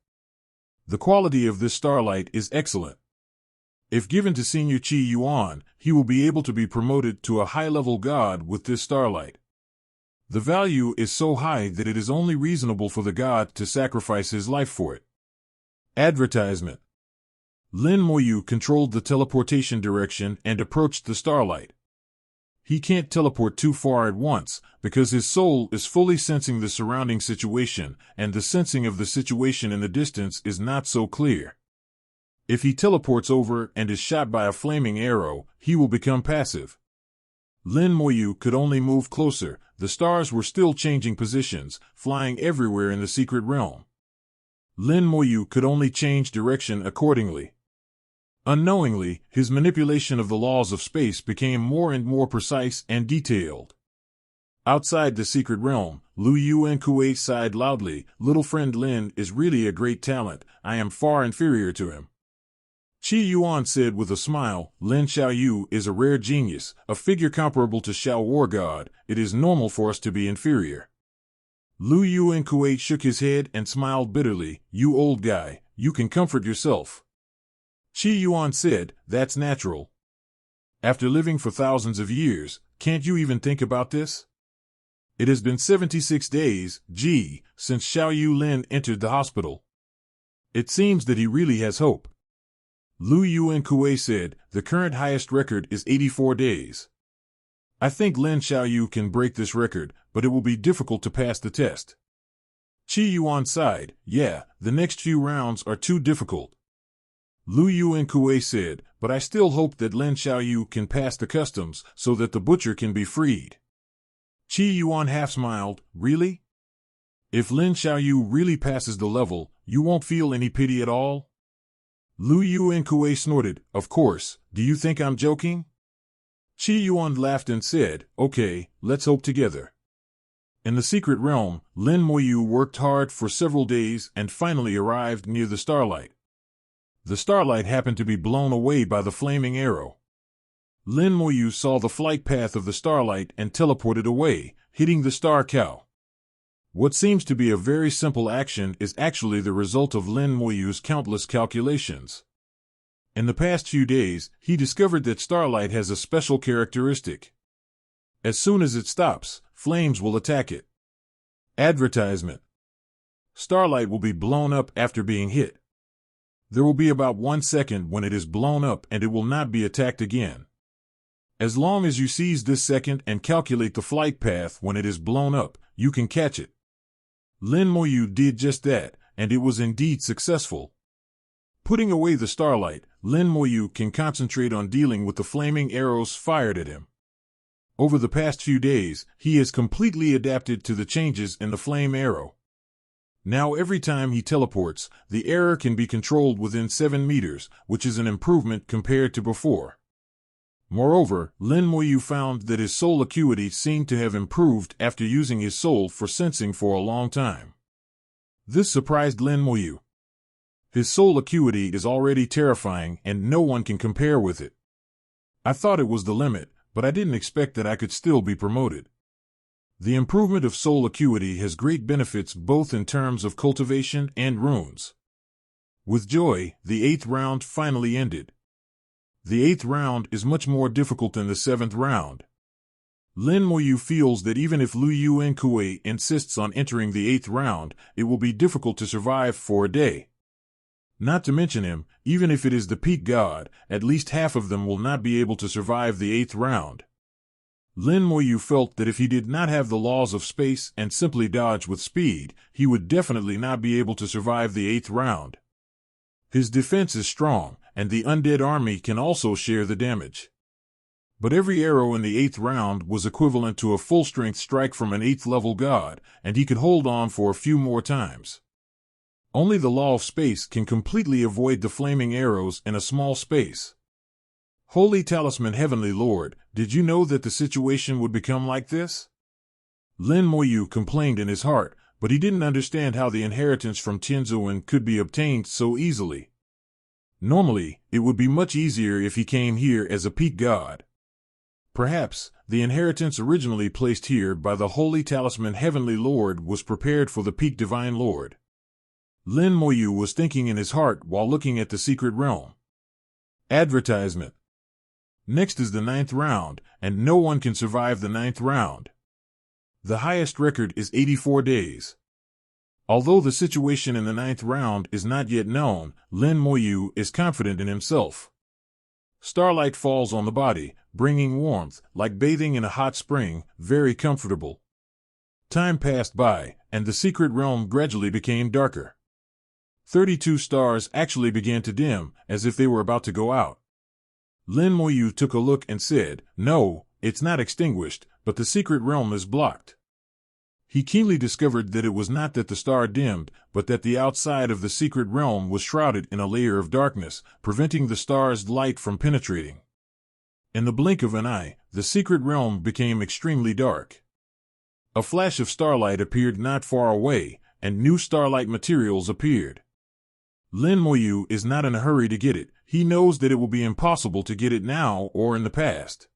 S1: The quality of this starlight is excellent. If given to Senior Qi Yuan, he will be able to be promoted to a high-level god with this starlight. The value is so high that it is only reasonable for the god to sacrifice his life for it. Advertisement. Lin Moyu controlled the teleportation direction and approached the starlight. He can't teleport too far at once, because his soul is fully sensing the surrounding situation, and the sensing of the situation in the distance is not so clear. If he teleports over and is shot by a flaming arrow, he will become passive. Lin Moyu could only move closer. The stars were still changing positions, flying everywhere in the secret realm. Lin Moyu could only change direction accordingly. Unknowingly, his manipulation of the laws of space became more and more precise and detailed. Outside the secret realm, Lu Yuan sighed loudly. Little friend Lin is really a great talent. I am far inferior to him. Qi Yuan said with a smile, Lin Xiaoyu is a rare genius, a figure comparable to Xiao War God. It is normal for us to be inferior. Lu Yuan shook his head and smiled bitterly. You old guy, you can comfort yourself. Chi Yuan said, "That's natural. After living for thousands of years, can't you even think about this? It has been 76 days, since Xiao Yu Lin entered the hospital. It seems that he really has hope." Lu Yuan Kuei said, "The current highest record is 84 days. I think Lin Xiaoyu can break this record, but it will be difficult to pass the test." Chi Yuan sighed, "Yeah, the next few rounds are too difficult." Lu Yuan Kuei said, "But I still hope that Lin Xiaoyu can pass the customs so that the butcher can be freed." Chi Yuan half smiled, "Really? If Lin Xiaoyu really passes the level, you won't feel any pity at all?" Lu Yuan Kuei snorted, "Of course, do you think I'm joking?" Chi Yuan laughed and said, "Okay, let's hope together." In the secret realm, Lin Moyu worked hard for several days and finally arrived near the starlight. The starlight happened to be blown away by the flaming arrow. Lin Moyu saw the flight path of the starlight and teleported away, hitting the star cow. What seems to be a very simple action is actually the result of Lin Moyu's countless calculations. In the past few days, he discovered that starlight has a special characteristic. As soon as it stops, flames will attack it. Advertisement. Starlight will be blown up after being hit. There will be about 1 second when it is blown up and it will not be attacked again. As long as you seize this second and calculate the flight path when it is blown up, you can catch it. Lin Moyu did just that, and it was indeed successful. Putting away the starlight, Lin Moyu can concentrate on dealing with the flaming arrows fired at him. Over the past few days, he has completely adapted to the changes in the flame arrow. Now every time he teleports, the error can be controlled within 7 meters, which is an improvement compared to before. Moreover, Lin Moyu found that his soul acuity seemed to have improved after using his soul for sensing for a long time. This surprised Lin Moyu. His soul acuity is already terrifying and no one can compare with it. "I thought it was the limit, but I didn't expect that I could still be promoted." The improvement of soul acuity has great benefits both in terms of cultivation and runes. With joy, the 8th round finally ended. The 8th round is much more difficult than the 7th round. Lin Moyu feels that even if Lu Yuan Kuei insists on entering the 8th round, it will be difficult to survive for a day. Not to mention him, even if it is the peak god, at least half of them will not be able to survive the 8th round. Lin Moyu felt that if he did not have the laws of space and simply dodge with speed, he would definitely not be able to survive the 8th round. His defense is strong, and the undead army can also share the damage. But every arrow in the 8th round was equivalent to a full-strength strike from an 8th level god, and he could hold on for a few more times. Only the law of space can completely avoid the flaming arrows in a small space. "Holy Talisman Heavenly Lord, did you know that the situation would become like this?" Lin Moyu complained in his heart, but he didn't understand how the inheritance from Tianzuan could be obtained so easily. Normally, it would be much easier if he came here as a peak god. Perhaps, the inheritance originally placed here by the Holy Talisman Heavenly Lord was prepared for the peak Divine Lord. Lin Moyu was thinking in his heart while looking at the secret realm. Advertisement. Next is the 9th round, and no one can survive the 9th round. The highest record is 84 days. Although the situation in the 9th round is not yet known, Lin Moyu is confident in himself. Starlight falls on the body, bringing warmth, like bathing in a hot spring, very comfortable. Time passed by, and the secret realm gradually became darker. 32 stars actually began to dim, as if they were about to go out. Lin Moyu took a look and said, "No, it's not extinguished, but the secret realm is blocked." He keenly discovered that it was not that the star dimmed, but that the outside of the secret realm was shrouded in a layer of darkness, preventing the star's light from penetrating. In the blink of an eye, the secret realm became extremely dark. A flash of starlight appeared not far away, and new starlight materials appeared. Lin Moyu is not in a hurry to get it. He knows that it will be impossible to get it now or in the past.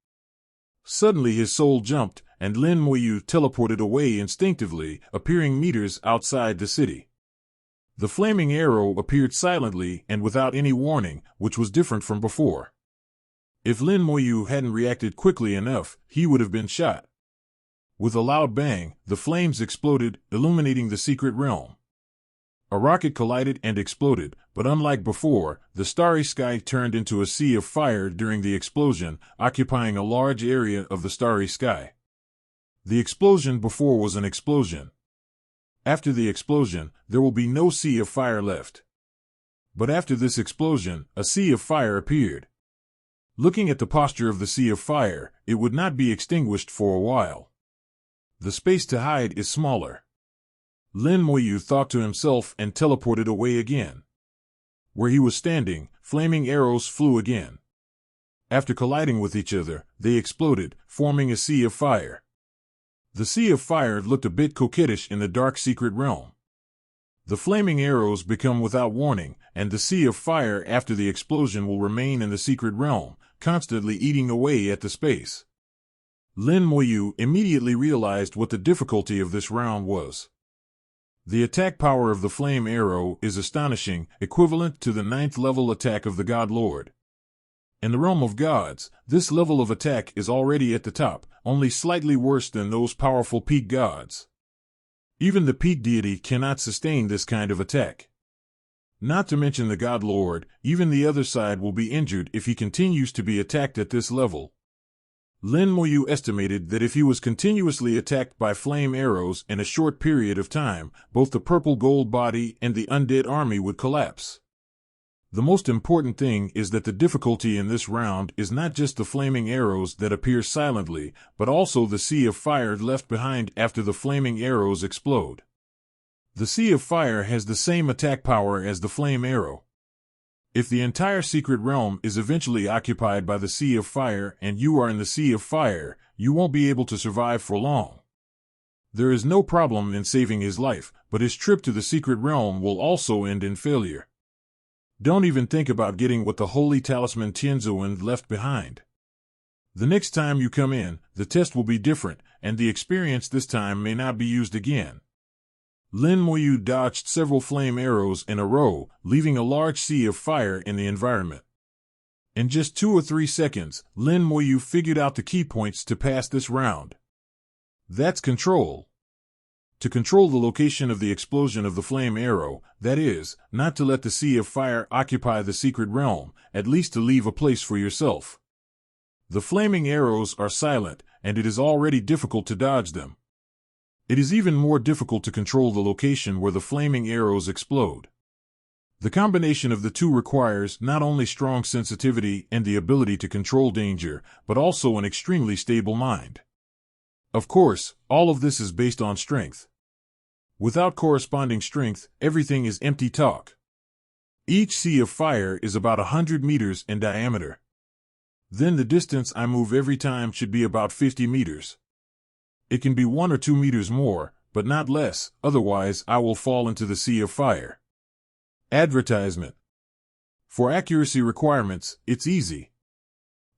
S1: Suddenly his soul jumped, and Lin Moyu teleported away instinctively, appearing meters outside the city. The flaming arrow appeared silently and without any warning, which was different from before. If Lin Moyu hadn't reacted quickly enough, he would have been shot. With a loud bang, the flames exploded, illuminating the secret realm. A rocket collided and exploded, but unlike before, the starry sky turned into a sea of fire during the explosion, occupying a large area of the starry sky. The explosion before was an explosion. After the explosion, there will be no sea of fire left. But after this explosion, a sea of fire appeared. Looking at the posture of the sea of fire, it would not be extinguished for a while. The space to hide is smaller. Lin Moyu thought to himself and teleported away again. Where he was standing, flaming arrows flew again. After colliding with each other, they exploded, forming a sea of fire. The sea of fire looked a bit coquettish in the dark secret realm. The flaming arrows become without warning, and the sea of fire after the explosion will remain in the secret realm, constantly eating away at the space. Lin Moyu immediately realized what the difficulty of this round was. The attack power of the flame arrow is astonishing, equivalent to the 9th level attack of the God Lord. In the realm of gods, this level of attack is already at the top, only slightly worse than those powerful peak gods. Even the peak deity cannot sustain this kind of attack. Not to mention the God Lord, even the other side will be injured if he continues to be attacked at this level. Lin Moyu estimated that if he was continuously attacked by flame arrows in a short period of time, both the purple gold body and the undead army would collapse. The most important thing is that the difficulty in this round is not just the flaming arrows that appear silently, but also the sea of fire left behind after the flaming arrows explode. The sea of fire has the same attack power as the flame arrow. If the entire secret realm is eventually occupied by the sea of fire and you are in the sea of fire, you won't be able to survive for long. There is no problem in saving his life, but his trip to the secret realm will also end in failure. Don't even think about getting what the holy talisman Tianzuan left behind. The next time you come in, the test will be different, and the experience this time may not be used again. Lin Moyu dodged several flame arrows in a row, leaving a large sea of fire in the environment. In just 2 or 3 seconds, Lin Moyu figured out the key points to pass this round. That's control. To control the location of the explosion of the flame arrow, that is, not to let the sea of fire occupy the secret realm, at least to leave a place for yourself. The flaming arrows are silent, and it is already difficult to dodge them. It is even more difficult to control the location where the flaming arrows explode. The combination of the two requires not only strong sensitivity and the ability to control danger, but also an extremely stable mind. Of course, all of this is based on strength. Without corresponding strength, everything is empty talk. Each sea of fire is about 100 meters in diameter. Then the distance I move every time should be about 50 meters. It can be 1 or 2 meters more, but not less, otherwise I will fall into the sea of fire. Advertisement. For accuracy requirements, it's easy.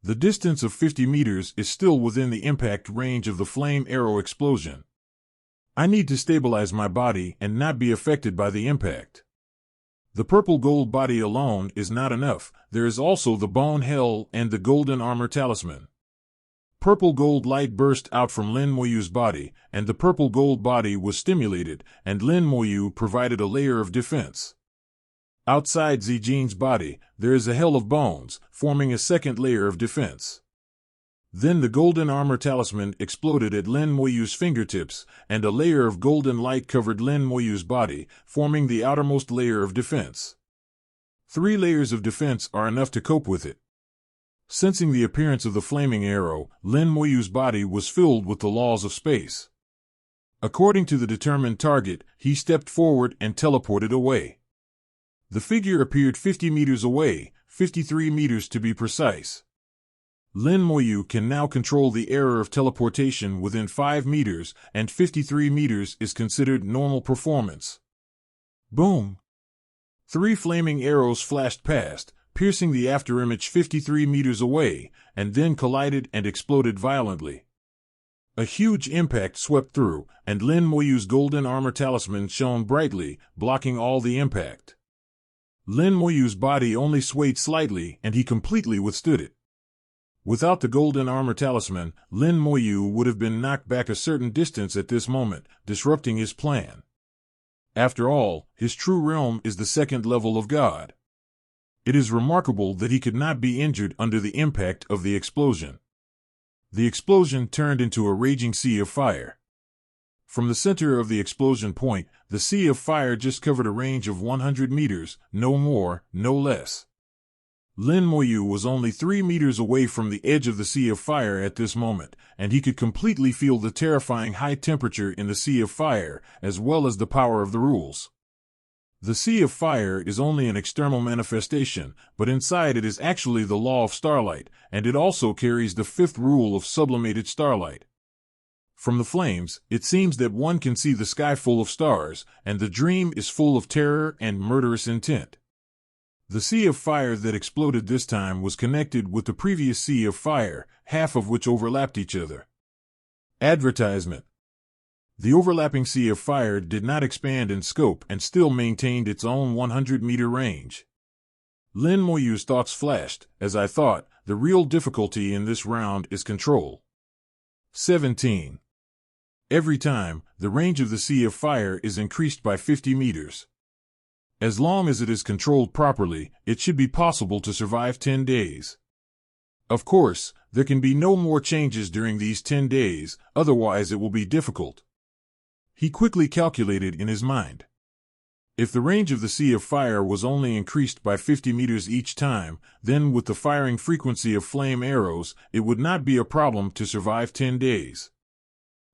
S1: The distance of 50 meters is still within the impact range of the flame arrow explosion. I need to stabilize my body and not be affected by the impact. The purple gold body alone is not enough, there is also the bone hell and the golden armor talisman. Purple gold light burst out from Lin Moyu's body, and the purple gold body was stimulated, and Lin Moyu provided a layer of defense. Outside Zijin's body, there is a hell of bones, forming a second layer of defense. Then the golden armor talisman exploded at Lin Moyu's fingertips, and a layer of golden light covered Lin Moyu's body, forming the outermost layer of defense. 3 layers of defense are enough to cope with it. Sensing the appearance of the flaming arrow, Lin Moyu's body was filled with the laws of space. According to the determined target, he stepped forward and teleported away. The figure appeared 50 meters away, 53 meters to be precise. Lin Moyu can now control the error of teleportation within 5 meters, and 53 meters is considered normal performance. Boom! 3 flaming arrows flashed past, piercing the afterimage 53 meters away, and then collided and exploded violently. A huge impact swept through, and Lin Moyu's golden armor talisman shone brightly, blocking all the impact. Lin Moyu's body only swayed slightly, and he completely withstood it. Without the golden armor talisman, Lin Moyu would have been knocked back a certain distance at this moment, disrupting his plan. After all, his true realm is the second level of God. It is remarkable that he could not be injured under the impact of the explosion. The explosion turned into a raging sea of fire. From the center of the explosion point, the sea of fire just covered a range of 100 meters, no more, no less. Lin Moyu was only 3 meters away from the edge of the sea of fire at this moment, and he could completely feel the terrifying high temperature in the sea of fire, as well as the power of the rules. The sea of fire is only an external manifestation, but inside it is actually the law of starlight, and it also carries the 5th rule of sublimated starlight. From the flames, it seems that one can see the sky full of stars, and the dream is full of terror and murderous intent. The sea of fire that exploded this time was connected with the previous sea of fire, half of which overlapped each other. Advertisement. The overlapping sea of fire did not expand in scope and still maintained its own 100-meter range. Lin Moyu's thoughts flashed. As I thought, the real difficulty in this round is control. 17. Every time, the range of the sea of fire is increased by 50 meters. As long as it is controlled properly, it should be possible to survive 10 days. Of course, there can be no more changes during these 10 days, otherwise it will be difficult. He quickly calculated in his mind. If the range of the sea of fire was only increased by 50 meters each time, then with the firing frequency of flame arrows, it would not be a problem to survive 10 days.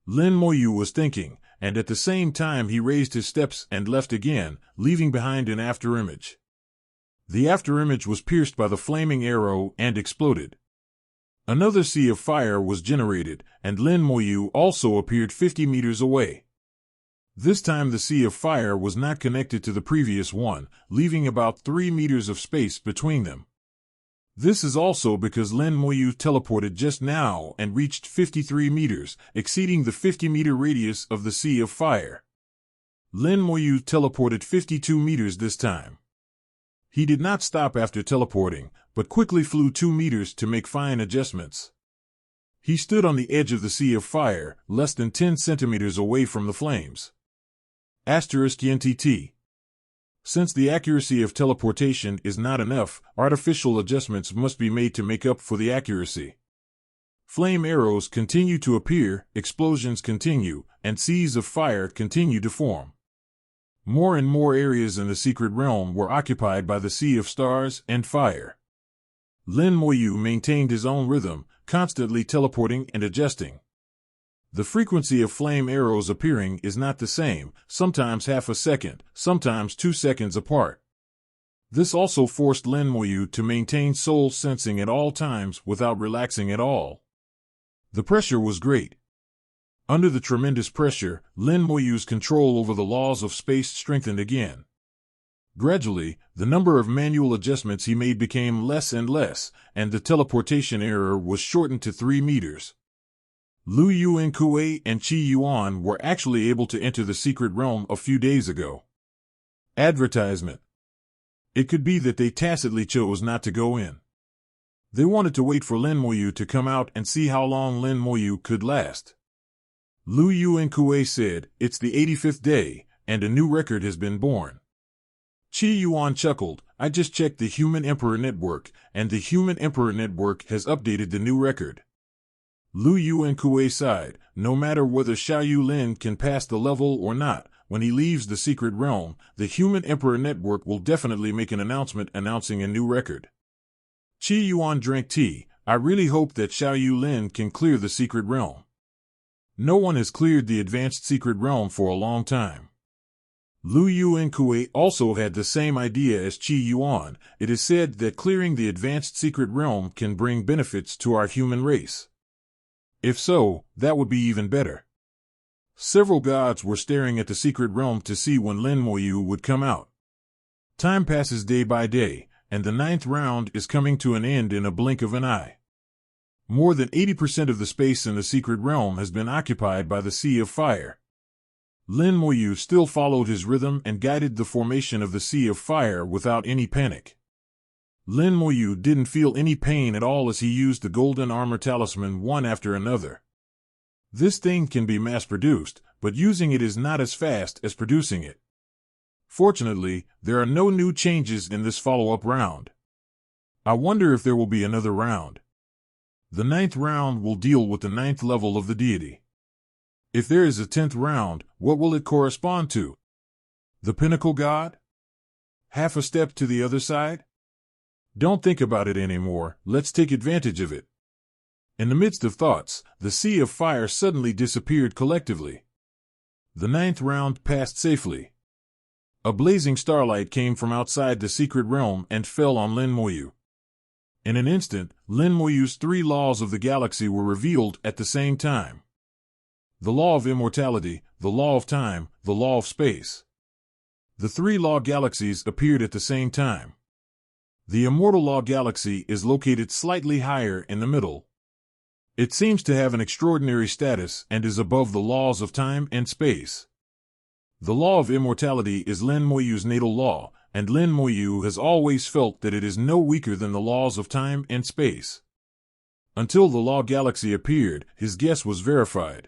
S1: Lin Moyu was thinking, and at the same time he raised his steps and left again, leaving behind an afterimage. The afterimage was pierced by the flaming arrow and exploded. Another sea of fire was generated, and Lin Moyu also appeared 50 meters away. This time the sea of fire was not connected to the previous one, leaving about 3 meters of space between them. This is also because Lin Moyu teleported just now and reached 53 meters, exceeding the 50-meter radius of the sea of fire. Lin Moyu teleported 52 meters this time. He did not stop after teleporting, but quickly flew 2 meters to make fine adjustments. He stood on the edge of the sea of fire, less than 10 centimeters away from the flames. *NTT. Since the accuracy of teleportation is not enough, artificial adjustments must be made to make up for the accuracy. Flame arrows continue to appear, explosions continue, and seas of fire continue to form. More and more areas in the secret realm were occupied by the sea of stars and fire. Lin Moyu maintained his own rhythm, constantly teleporting and adjusting. The frequency of flame arrows appearing is not the same, sometimes half a second, sometimes 2 seconds apart. This also forced Lin Moyu to maintain soul sensing at all times without relaxing at all. The pressure was great. Under the tremendous pressure, Lin Moyu's control over the laws of space strengthened again. Gradually, the number of manual adjustments he made became less and less, and the teleportation error was shortened to 3 meters. Lu Yuankue and Qi Yuan were actually able to enter the secret realm a few days ago. Advertisement. It could be that they tacitly chose not to go in. They wanted to wait for Lin Moyu to come out and see how long Lin Moyu could last. Lu Yuankue said, "It's the 85th day, and a new record has been born." Qi Yuan chuckled, "I just checked the Human Emperor Network, and the Human Emperor Network has updated the new record." Lu Yuankue sighed, "No matter whether Xiao Lin can pass the level or not, when he leaves the secret realm, the Human Emperor Network will definitely make an announcement announcing a new record." Qi Yuan drank tea. "I really hope that Xiao Lin can clear the secret realm. No one has cleared the advanced secret realm for a long time." Lu Yuankue also had the same idea as Qi Yuan. It is said that clearing the advanced secret realm can bring benefits to our human race. If so, that would be even better. Several gods were staring at the secret realm to see when Lin Moyu would come out. Time passes day by day, and the 9th round is coming to an end in a blink of an eye. More than 80% of the space in the secret realm has been occupied by the Sea of Fire. Lin Moyu still followed his rhythm and guided the formation of the Sea of Fire without any panic. Lin Moyu didn't feel any pain at all as he used the golden armor talisman one after another. This thing can be mass-produced, but using it is not as fast as producing it. Fortunately, there are no new changes in this follow-up round. I wonder if there will be another round. The 9th round will deal with the 9th level of the deity. If there is a 10th round, what will it correspond to? The pinnacle god? Half a step to the other side? Don't think about it anymore, let's take advantage of it. In the midst of thoughts, the Sea of Fire suddenly disappeared collectively. The 9th round passed safely. A blazing starlight came from outside the secret realm and fell on Lin Moyu. In an instant, Lin Moyu's 3 laws of the galaxy were revealed at the same time. The law of immortality, the law of time, the law of space. The 3 law galaxies appeared at the same time. The immortal law galaxy is located slightly higher in the middle. It seems to have an extraordinary status and is above the laws of time and space. The law of immortality is Lin Moyu's natal law, and Lin Moyu has always felt that it is no weaker than the laws of time and space. Until the law galaxy appeared, his guess was verified.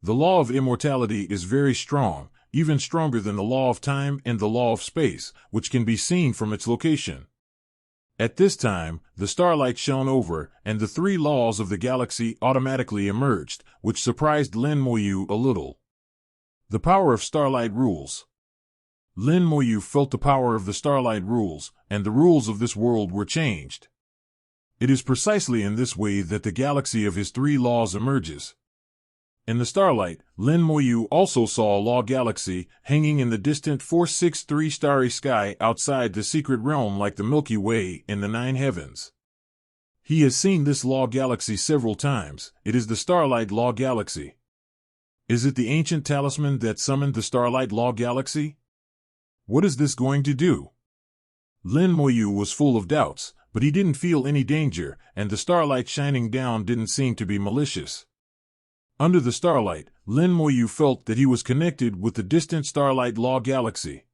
S1: The law of immortality is very strong, even stronger than the law of time and the law of space, which can be seen from its location. At this time, the starlight shone over, and the 3 laws of the galaxy automatically emerged, which surprised Lin Moyu a little. The power of starlight rules. Lin Moyu felt the power of the starlight rules, and the rules of this world were changed. It is precisely in this way that the galaxy of his 3 laws emerges. In the starlight, Lin Moyu also saw a law galaxy hanging in the distant 463 starry sky outside the secret realm like the Milky Way in the 9 heavens. He has seen this law galaxy several times. It is the starlight law galaxy. Is it the ancient talisman that summoned the starlight law galaxy? What is this going to do? Lin Moyu was full of doubts, but he didn't feel any danger, and the starlight shining down didn't seem to be malicious. Under the starlight, Lin Moyu felt that he was connected with the distant starlight law galaxy.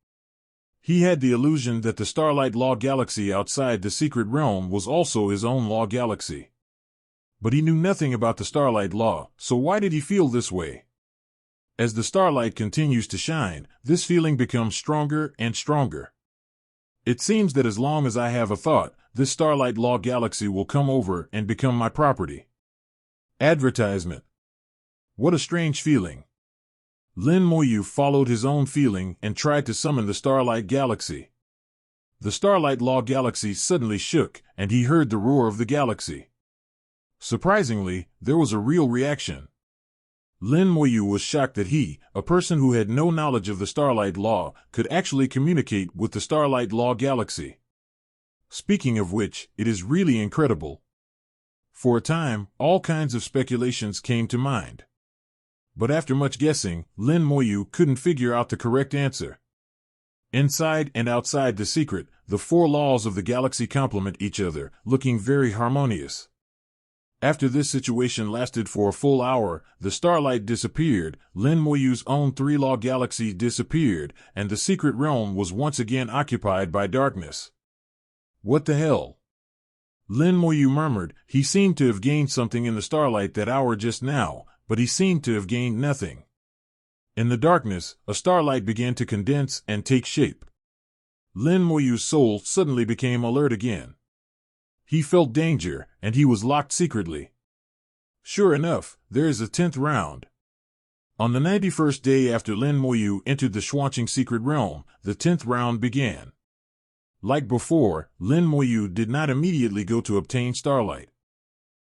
S1: He had the illusion that the starlight law galaxy outside the secret realm was also his own law galaxy. But he knew nothing about the starlight law, so why did he feel this way? As the starlight continues to shine, this feeling becomes stronger and stronger. It seems that as long as I have a thought, this starlight law galaxy will come over and become my property. Advertisement. What a strange feeling. Lin Moyu followed his own feeling and tried to summon the starlight galaxy. The starlight law galaxy suddenly shook, and he heard the roar of the galaxy. Surprisingly, there was a real reaction. Lin Moyu was shocked that he, a person who had no knowledge of the starlight law, could actually communicate with the starlight law galaxy. Speaking of which, it is really incredible. For a time, all kinds of speculations came to mind. But after much guessing, Lin Moyu couldn't figure out the correct answer. Inside and outside the secret, the 4 laws of the galaxy complement each other, looking very harmonious. After this situation lasted for a full hour, the starlight disappeared, Lin Moyu's own 3-law galaxy disappeared, and the secret realm was once again occupied by darkness. What the hell? Lin Moyu murmured. He seemed to have gained something in the starlight that hour just now, but he seemed to have gained nothing. In the darkness, a starlight began to condense and take shape. Lin Moyu's soul suddenly became alert again. He felt danger, and he was locked secretly. Sure enough, there is a 10th round. On the 91st day after Lin Moyu entered the Xuanqing secret realm, the 10th round began. Like before, Lin Moyu did not immediately go to obtain starlight.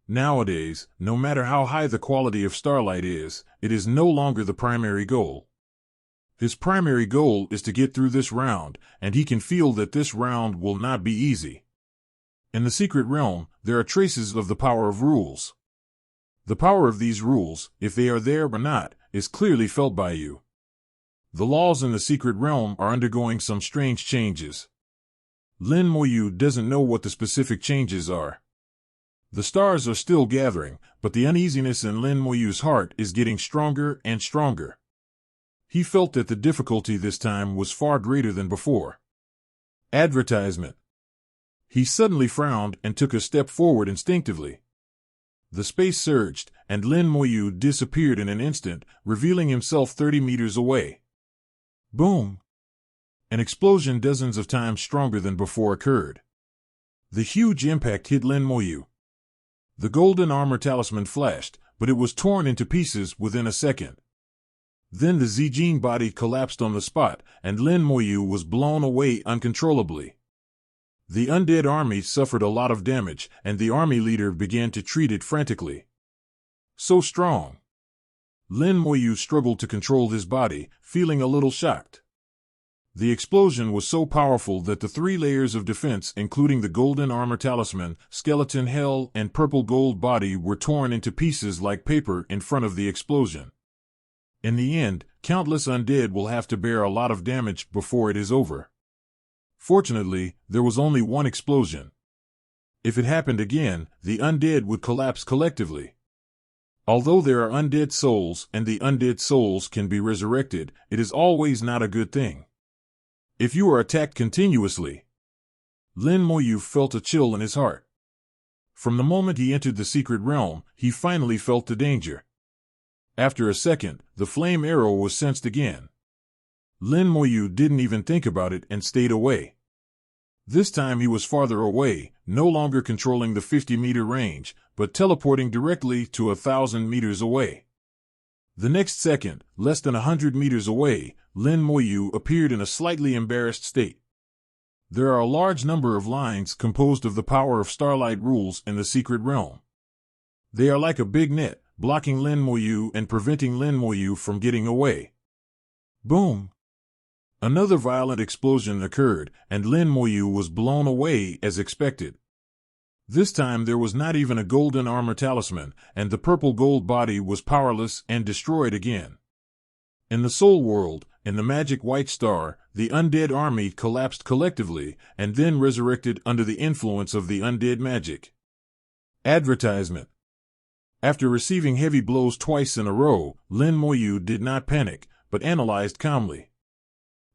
S1: Nowadays, no matter how high the quality of starlight is, it is no longer the primary goal. His primary goal is to get through this round, and he can feel that this round will not be easy. In the secret realm, there are traces of the power of rules. The power of these rules, if they are there or not, is clearly felt by you. The laws in the secret realm are undergoing some strange changes. Lin Moyu doesn't know what the specific changes are. The stars are still gathering, but the uneasiness in Lin Moyu's heart is getting stronger and stronger. He felt that the difficulty this time was far greater than before. Advertisement. He suddenly frowned and took a step forward instinctively. The space surged, and Lin Moyu disappeared in an instant, revealing himself 30 meters away. Boom! An explosion dozens of times stronger than before occurred. The huge impact hit Lin Moyu. The golden armor talisman flashed, but it was torn into pieces within a second. Then the Zijin body collapsed on the spot, and Lin Moyu was blown away uncontrollably. The undead army suffered a lot of damage, and the army leader began to treat it frantically. So strong. Lin Moyu struggled to control his body, feeling a little shocked. The explosion was so powerful that the 3 layers of defense, including the golden armor talisman, skeleton hell, and purple gold body, were torn into pieces like paper in front of the explosion. In the end, countless undead will have to bear a lot of damage before it is over. Fortunately, there was only one explosion. If it happened again, the undead would collapse collectively. Although there are undead souls and the undead souls can be resurrected, it is always not a good thing. If you are attacked continuously, Lin Moyu felt a chill in his heart. From the moment he entered the secret realm, he finally felt the danger. After a second, the flame arrow was sensed again. Lin Moyu didn't even think about it and stayed away. This time he was farther away, no longer controlling the 50-meter range, but teleporting directly to 1,000 meters away. The next second, less than 100 meters away, Lin Moyu appeared in a slightly embarrassed state. There are a large number of lines composed of the power of starlight rules in the secret realm. They are like a big net, blocking Lin Moyu and preventing Lin Moyu from getting away. Boom! Another violent explosion occurred, and Lin Moyu was blown away as expected. This time there was not even a golden armor talisman, and the purple gold body was powerless and destroyed again. In the soul world, in the magic white star, the undead army collapsed collectively, and then resurrected under the influence of the undead magic. Advertisement. After receiving heavy blows twice in a row, Lin Moyu did not panic, but analyzed calmly.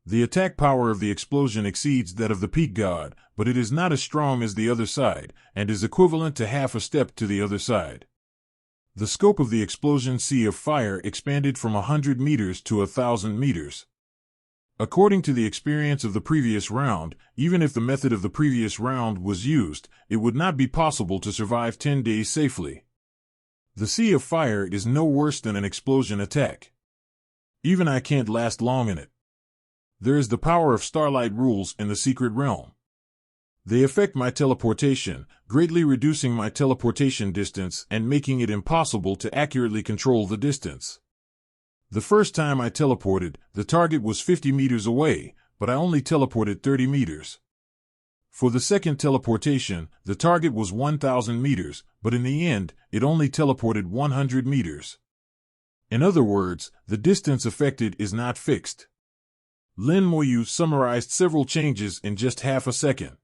S1: The attack power of the explosion exceeds that of the peak god, but it is not as strong as the other side, and is equivalent to half a step to the other side. The scope of the explosion sea of fire expanded from 100 meters to 1,000 meters. According to the experience of the previous round, even if the method of the previous round was used, it would not be possible to survive 10 days safely. The sea of fire is no worse than an explosion attack. Even I can't last long in it. There is the power of starlight rules in the secret realm. They affect my teleportation, greatly reducing my teleportation distance and making it impossible to accurately control the distance. The first time I teleported, the target was 50 meters away, but I only teleported 30 meters. For the second teleportation, the target was 1,000 meters, but in the end, it only teleported 100 meters. In other words, the distance affected is not fixed. Lin Moyu summarized several changes in just half a second.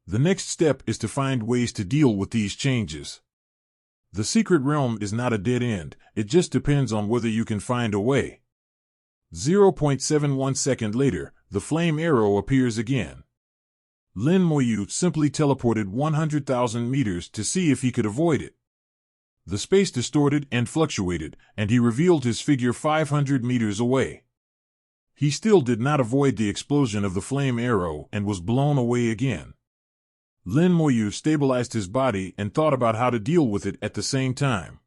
S1: The next step is to find ways to deal with these changes. The secret realm is not a dead end, it just depends on whether you can find a way. 0.71 seconds later, the flame arrow appears again. Lin Moyu simply teleported 100,000 meters to see if he could avoid it. The space distorted and fluctuated, and he revealed his figure 500 meters away. He still did not avoid the explosion of the flame arrow and was blown away again. Lin Moyu stabilized his body and thought about how to deal with it at the same time.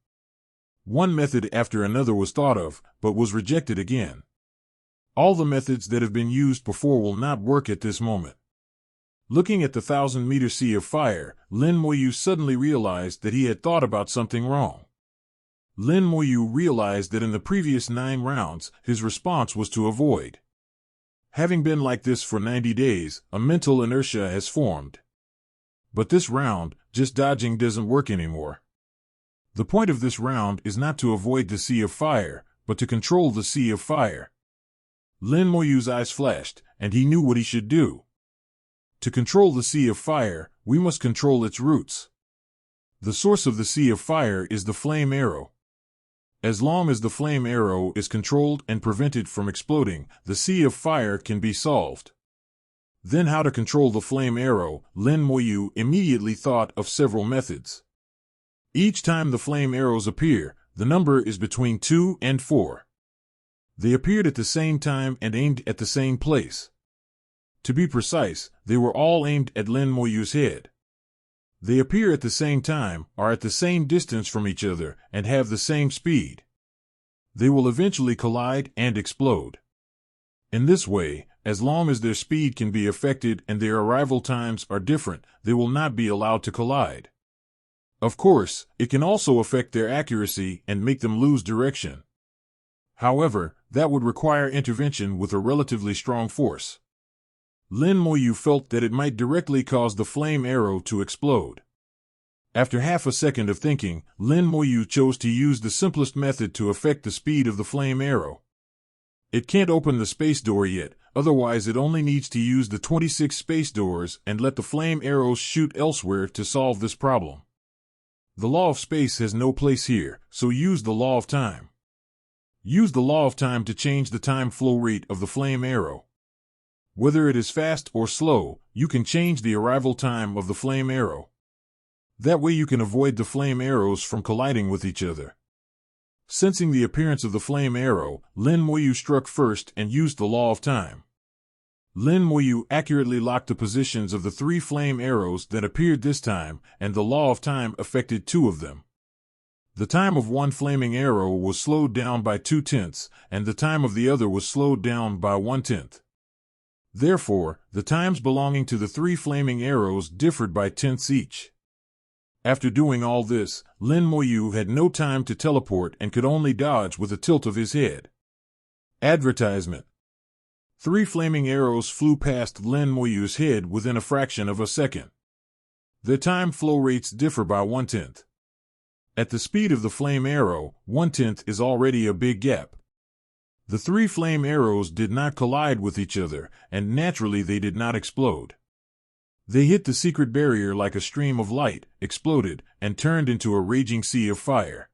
S1: One method after another was thought of, but was rejected again. All the methods that have been used before will not work at this moment. Looking at the 1,000-meter sea of fire, Lin Moyu suddenly realized that he had thought about something wrong. Lin Moyu realized that in the previous 9 rounds, his response was to avoid. Having been like this for 90 days, a mental inertia has formed. But this round, just dodging doesn't work anymore. The point of this round is not to avoid the sea of fire, but to control the sea of fire. Lin Moyu's eyes flashed, and he knew what he should do. To control the sea of fire, we must control its roots. The source of the sea of fire is the flame arrow. As long as the flame arrow is controlled and prevented from exploding, the sea of fire can be solved. Then how to control the flame arrow? Lin Moyu immediately thought of several methods. Each time the flame arrows appear, the number is between 2 and 4. They appeared at the same time and aimed at the same place. To be precise, they were all aimed at Lin Moyu's head. They appear at the same time, are at the same distance from each other, and have the same speed. They will eventually collide and explode. In this way, as long as their speed can be affected and their arrival times are different, they will not be allowed to collide. Of course, it can also affect their accuracy and make them lose direction. However, that would require intervention with a relatively strong force. Lin Moyu felt that it might directly cause the flame arrow to explode. After half a second of thinking, Lin Moyu chose to use the simplest method to affect the speed of the flame arrow. It can't open the space door yet, otherwise it only needs to use the 26 space doors and let the flame arrows shoot elsewhere to solve this problem. The law of space has no place here, so use the law of time. Use the law of time to change the time flow rate of the flame arrow. Whether it is fast or slow, you can change the arrival time of the flame arrow. That way you can avoid the flame arrows from colliding with each other. Sensing the appearance of the flame arrow, Lin Moyu struck first and used the law of time. Lin Moyu accurately locked the positions of the 3 flame arrows that appeared this time, and the law of time affected 2 of them. The time of one flaming arrow was slowed down by 2/10, and the time of the other was slowed down by 1/10. Therefore, the times belonging to the 3 flaming arrows differed by tenths each. After doing all this, Lin Moyu had no time to teleport and could only dodge with a tilt of his head. Advertisement. 3 flaming arrows flew past Lin Moyu's head within a fraction of a second. Their time flow rates differ by 1/10. At the speed of the flame arrow, 1/10 is already a big gap. The 3 flame arrows did not collide with each other, and naturally they did not explode. They hit the secret barrier like a stream of light, exploded, and turned into a raging sea of fire.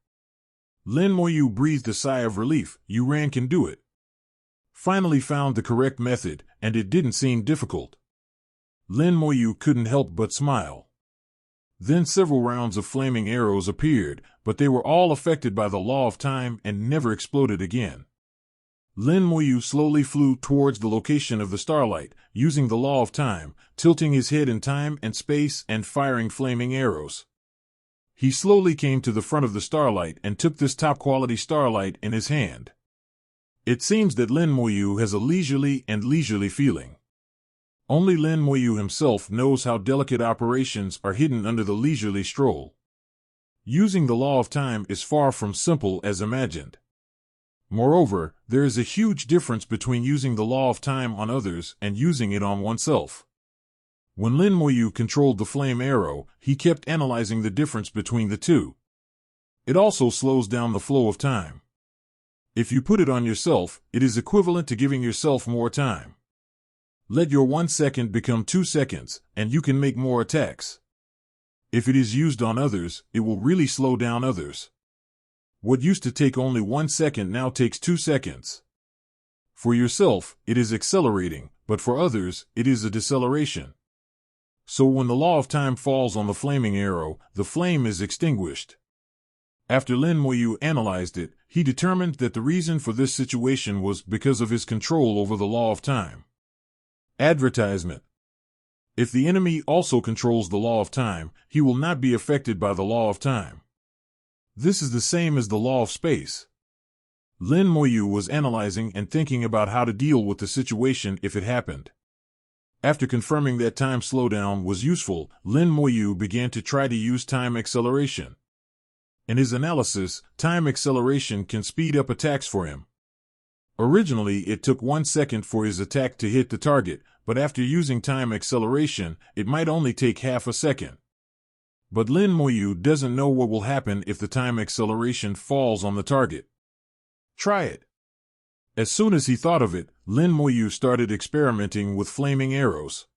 S1: Lin Moyu breathed a sigh of relief. Yuran can do it. Finally found the correct method, and it didn't seem difficult. Lin Moyu couldn't help but smile. Then several rounds of flaming arrows appeared, but they were all affected by the law of time and never exploded again. Lin Moyu slowly flew towards the location of the starlight, using the law of time, tilting his head in time and space and firing flaming arrows. He slowly came to the front of the starlight and took this top-quality starlight in his hand. It seems that Lin Moyu has a leisurely feeling. Only Lin Moyu himself knows how delicate operations are hidden under the leisurely stroll. Using the law of time is far from simple as imagined. Moreover, there is a huge difference between using the law of time on others and using it on oneself. When Lin Moyu controlled the flame arrow, he kept analyzing the difference between the two. It also slows down the flow of time. If you put it on yourself, it is equivalent to giving yourself more time. Let your 1 second become 2 seconds, and you can make more attacks. If it is used on others, it will really slow down others. What used to take only 1 second now takes 2 seconds. For yourself, it is accelerating, but for others, it is a deceleration. So when the law of time falls on the flaming arrow, the flame is extinguished. After Lin Moyu analyzed it, he determined that the reason for this situation was because of his control over the law of time. Advertisement. If the enemy also controls the law of time, he will not be affected by the law of time. This is the same as the law of space. Lin Moyu was analyzing and thinking about how to deal with the situation if it happened. After confirming that time slowdown was useful, Lin Moyu began to try to use time acceleration. In his analysis, time acceleration can speed up attacks for him. Originally, it took 1 second for his attack to hit the target, but after using time acceleration, it might only take half a second. But Lin Moyu doesn't know what will happen if the time acceleration falls on the target. Try it. As soon as he thought of it, Lin Moyu started experimenting with flaming arrows.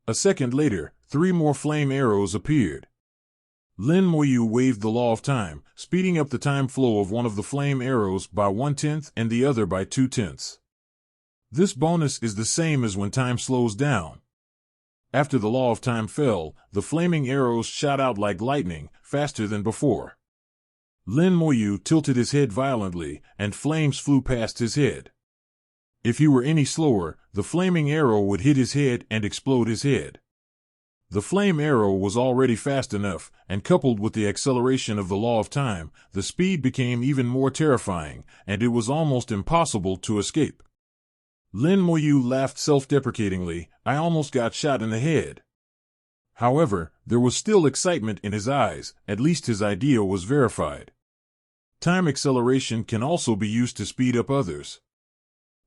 S1: A second later, 3 more flame arrows appeared. Lin Moyu waved the law of time, speeding up the time flow of one of the flame arrows by 1/10 and the other by 2/10. This bonus is the same as when time slows down. After the law of time fell, the flaming arrows shot out like lightning, faster than before. Lin Moyu tilted his head violently, and flames flew past his head. If he were any slower, the flaming arrow would hit his head and explode his head. The flame arrow was already fast enough, and coupled with the acceleration of the law of time, the speed became even more terrifying, and it was almost impossible to escape. Lin Moyu laughed self-deprecatingly. I almost got shot in the head. However, there was still excitement in his eyes, at least his idea was verified. Time acceleration can also be used to speed up others.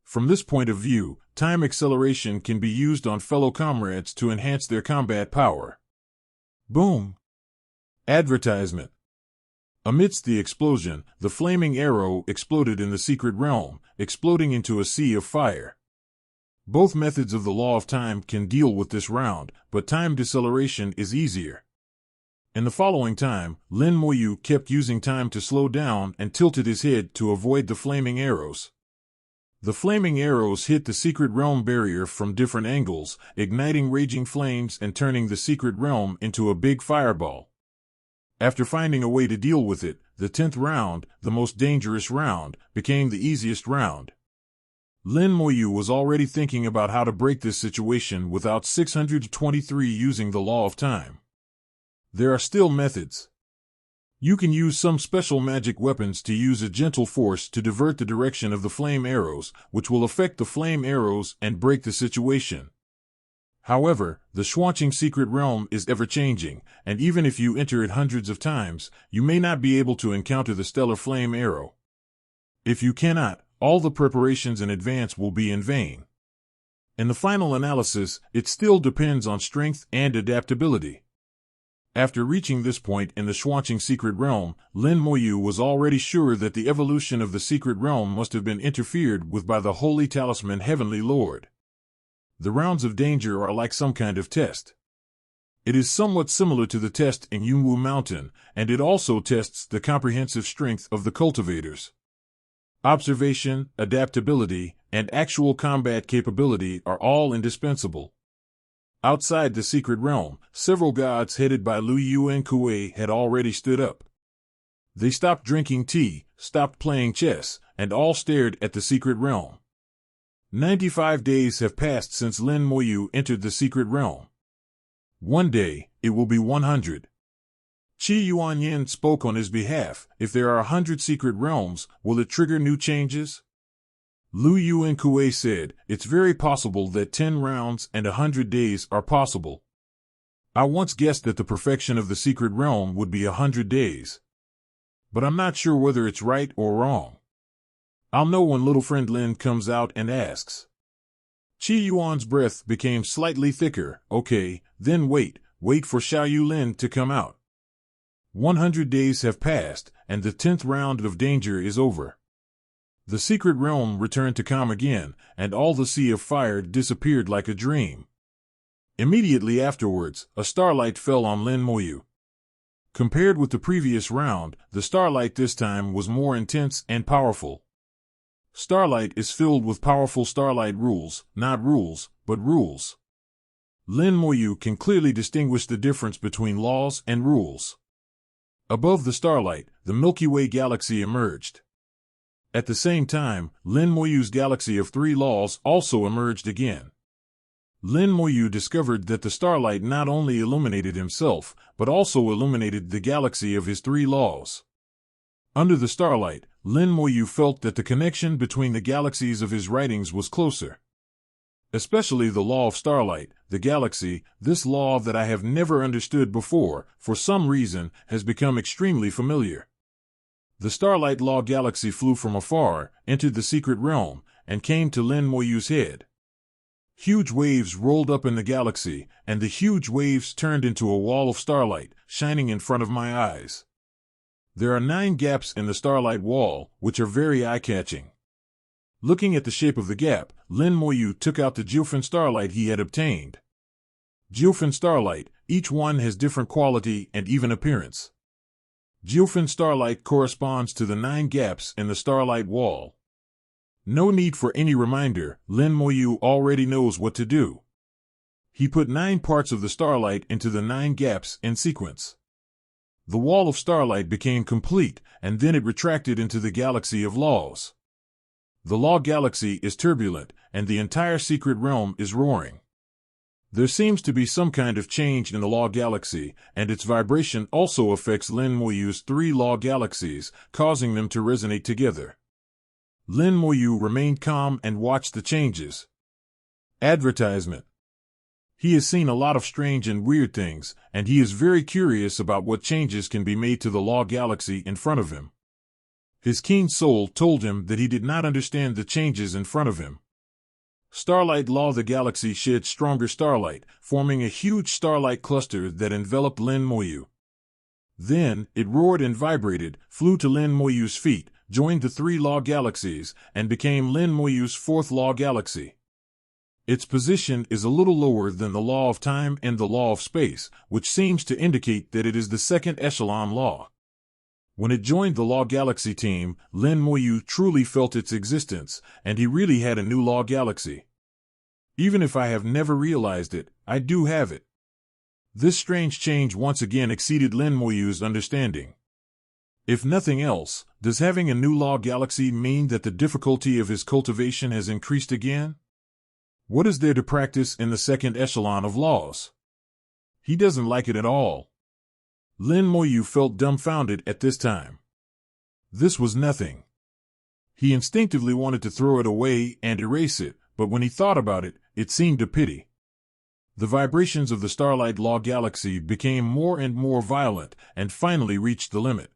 S1: From this point of view, time acceleration can be used on fellow comrades to enhance their combat power. Boom! Advertisement. Amidst the explosion, the flaming arrow exploded in the secret realm, exploding into a sea of fire. Both methods of the law of time can deal with this round, but time deceleration is easier. In the following time, Lin Moyu kept using time to slow down and tilted his head to avoid the flaming arrows. The flaming arrows hit the secret realm barrier from different angles, igniting raging flames and turning the secret realm into a big fireball. After finding a way to deal with it, the 10th round, the most dangerous round, became the easiest round. Lin Moyu was already thinking about how to break this situation without 623 using the law of time. There are still methods. You can use some special magic weapons to use a gentle force to divert the direction of the flame arrows, which will affect the flame arrows and break the situation. However, the Schwanching secret realm is ever-changing, and even if you enter it hundreds of times, you may not be able to encounter the stellar flame arrow. If you cannot, all the preparations in advance will be in vain. In the final analysis, it still depends on strength and adaptability. After reaching this point in the Schwanching secret realm, Lin Moyu was already sure that the evolution of the secret realm must have been interfered with by the Holy Talisman Heavenly Lord. The rounds of danger are like some kind of test. It is somewhat similar to the test in Yunwu Mountain, and it also tests the comprehensive strength of the cultivators. Observation, adaptability, and actual combat capability are all indispensable. Outside the secret realm, several gods headed by Lu Yuan Kuei had already stood up. They stopped drinking tea, stopped playing chess, and all stared at the secret realm. 95 days have passed since Lin Moyu entered the secret realm. One day, it will be 100. Qi Yuanyin spoke on his behalf. If there are 100 secret realms, will it trigger new changes? Lu Yuan Kuei said, it's very possible that 10 rounds and 100 days are possible. I once guessed that the perfection of the secret realm would be 100 days. But I'm not sure whether it's right or wrong. I'll know when little friend Lin comes out and asks. Qi Yuan's breath became slightly thicker. Okay, then wait for Xiao Yulin to come out. 100 days have passed, and the 10th round of danger is over. The secret realm returned to calm again, and all the sea of fire disappeared like a dream. Immediately afterwards, a starlight fell on Lin Moyu. Compared with the previous round, the starlight this time was more intense and powerful. Starlight is filled with powerful starlight rules, not rules, but rules. Lin Moyu can clearly distinguish the difference between laws and rules. Above the starlight, the Milky Way galaxy emerged. At the same time, Lin Moyu's galaxy of 3 laws also emerged again. Lin Moyu discovered that the starlight not only illuminated himself, but also illuminated the galaxy of his 3 laws. Under the starlight, Lin Moyu felt that the connection between the galaxies of his writings was closer. Especially the law of starlight, the galaxy, this law that I have never understood before, for some reason, has become extremely familiar. The starlight law galaxy flew from afar, entered the secret realm, and came to Lin Moyu's head. Huge waves rolled up in the galaxy, and the huge waves turned into a wall of starlight, shining in front of my eyes. There are 9 gaps in the starlight wall, which are very eye-catching. Looking at the shape of the gap, Lin Moyu took out the Jiufen starlight he had obtained. Jiufen starlight, each one has different quality and even appearance. Geofin starlight corresponds to the 9 gaps in the starlight wall. No need for any reminder, Lin Moyu already knows what to do. He put 9 parts of the starlight into the 9 gaps in sequence. The wall of starlight became complete, and then it retracted into the galaxy of laws. The law galaxy is turbulent, and the entire secret realm is roaring. There seems to be some kind of change in the law galaxy, and its vibration also affects Lin Moyu's 3 law galaxies, causing them to resonate together. Lin Moyu remained calm and watched the changes. Advertisement. He has seen a lot of strange and weird things, and he is very curious about what changes can be made to the law galaxy in front of him. His keen soul told him that he did not understand the changes in front of him. Starlight Law. The galaxy shed stronger starlight, forming a huge starlight cluster that enveloped Lin Moyu. Then, it roared and vibrated, flew to Lin Moyu's feet, joined the 3 law galaxies, and became Lin Moyu's 4th law galaxy. Its position is a little lower than the law of time and the law of space, which seems to indicate that it is the 2nd echelon law. When it joined the law galaxy team, Lin Moyu truly felt its existence, and he really had a new law galaxy. Even if I have never realized it, I do have it. This strange change once again exceeded Lin Moyu's understanding. If nothing else, does having a new law galaxy mean that the difficulty of his cultivation has increased again? What is there to practice in the 2nd echelon of laws? He doesn't like it at all. Lin Moyu felt dumbfounded at this time. This was nothing. He instinctively wanted to throw it away and erase it, but when he thought about it, it seemed a pity. The vibrations of the Starlight Law galaxy became more and more violent and finally reached the limit.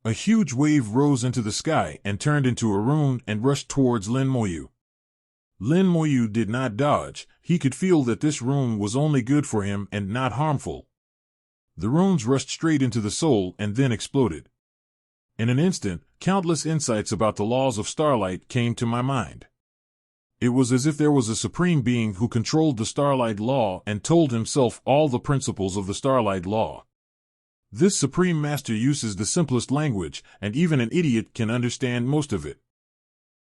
S1: A huge wave rose into the sky and turned into a rune and rushed towards Lin Moyu. Lin Moyu did not dodge. He could feel that this rune was only good for him and not harmful. The runes rushed straight into the soul and then exploded. In an instant, countless insights about the laws of starlight came to my mind. It was as if there was a supreme being who controlled the Starlight Law and told himself all the principles of the Starlight Law. This supreme master uses the simplest language, and even an idiot can understand most of it.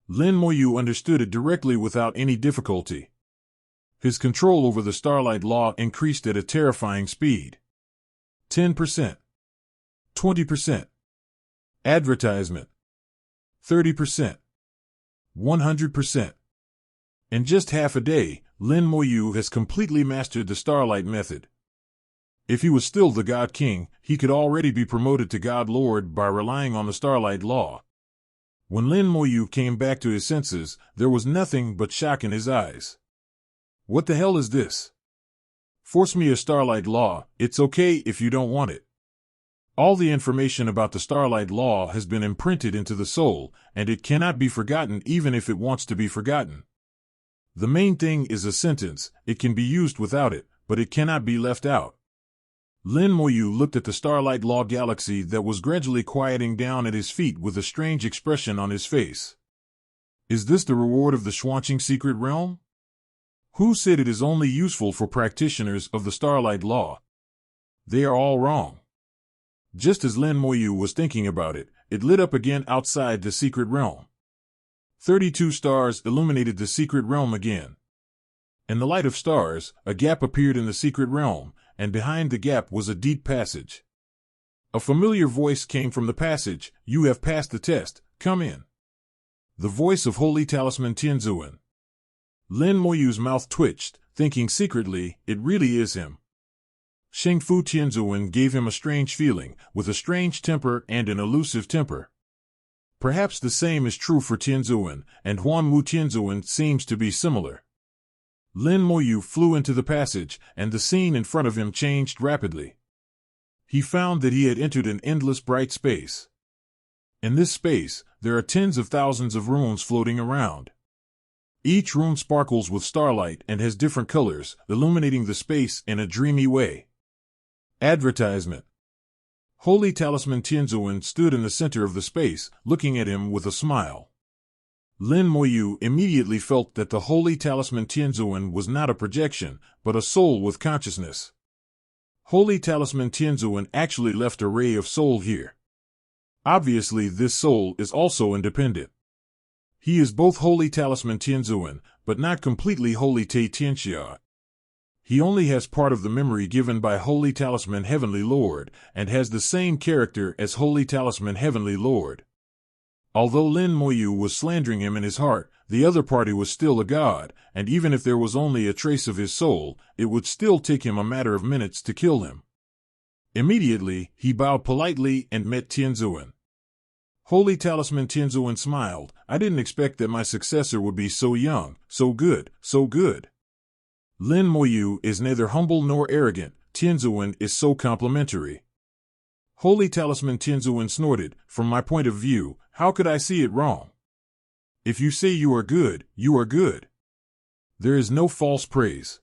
S1: Lin Moyu understood it directly without any difficulty. His control over the Starlight Law increased at a terrifying speed. 10%. 20%. Advertisement. 30%. 100%. In just half a day, Lin Moyu has completely mastered the Starlight Method. If he was still the God King, he could already be promoted to God Lord by relying on the Starlight Law. When Lin Moyu came back to his senses, there was nothing but shock in his eyes. What the hell is this? Force me a Starlight Law, it's okay if you don't want it. All the information about the Starlight Law has been imprinted into the soul, and it cannot be forgotten even if it wants to be forgotten. The main thing is a sentence. It can be used without it, but it cannot be left out. Lin Moyu looked at the Starlight Law galaxy that was gradually quieting down at his feet with a strange expression on his face. Is this the reward of the Schwanching Secret Realm? Who said it is only useful for practitioners of the Starlight Law? They are all wrong. Just as Lin Moyu was thinking about it, it lit up again outside the secret realm. 32 stars illuminated the secret realm again. In the light of stars, a gap appeared in the secret realm, and behind the gap was a deep passage. A familiar voice came from the passage. You have passed the test, come in. The voice of Holy Talisman Tianzuan. Lin Moyu's mouth twitched, thinking secretly, it really is him. Shengfu Tianzuan gave him a strange feeling, with a strange temper and an elusive temper. Perhaps the same is true for Tianzuan, and Huanwu Tianzuan seems to be similar. Lin Moyu flew into the passage, and the scene in front of him changed rapidly. He found that he had entered an endless bright space. In this space, there are tens of thousands of runes floating around. Each rune sparkles with starlight and has different colors, illuminating the space in a dreamy way. Advertisement. Holy Talisman Tianzuan stood in the center of the space, looking at him with a smile. Lin Moyu immediately felt that the Holy Talisman Tianzuan was not a projection, but a soul with consciousness. Holy Talisman Tianzuan actually left a ray of soul here. Obviously, this soul is also independent. He is both Holy Talisman Tianzuan, but not completely Holy Te Tianxia. He only has part of the memory given by Holy Talisman Heavenly Lord, and has the same character as Holy Talisman Heavenly Lord. Although Lin Moyu was slandering him in his heart, the other party was still a god, and even if there was only a trace of his soul, it would still take him a matter of minutes to kill him. Immediately, he bowed politely and met Tianzuan. Holy Talisman Tianzuan smiled. I didn't expect that my successor would be so young, so good, so good. Lin Moyu is neither humble nor arrogant. Tianzuan is so complimentary. Holy Talisman Tianzuan snorted. From my point of view, how could I see it wrong? If you say you are good, you are good. There is no false praise.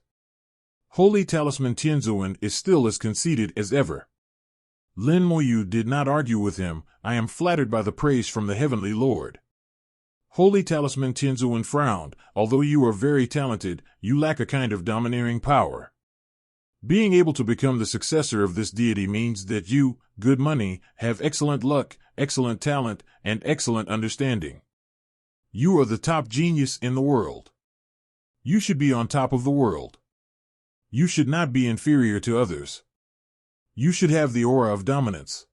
S1: Holy Talisman Tianzuan is still as conceited as ever. Lin Moyu did not argue with him. I am flattered by the praise from the Heavenly Lord. Holy Talisman Tianzuan frowned. Although you are very talented, you lack a kind of domineering power. Being able to become the successor of this deity means that you, good money, have excellent luck, excellent talent, and excellent understanding. You are the top genius in the world. You should be on top of the world. You should not be inferior to others. You should have the aura of dominance.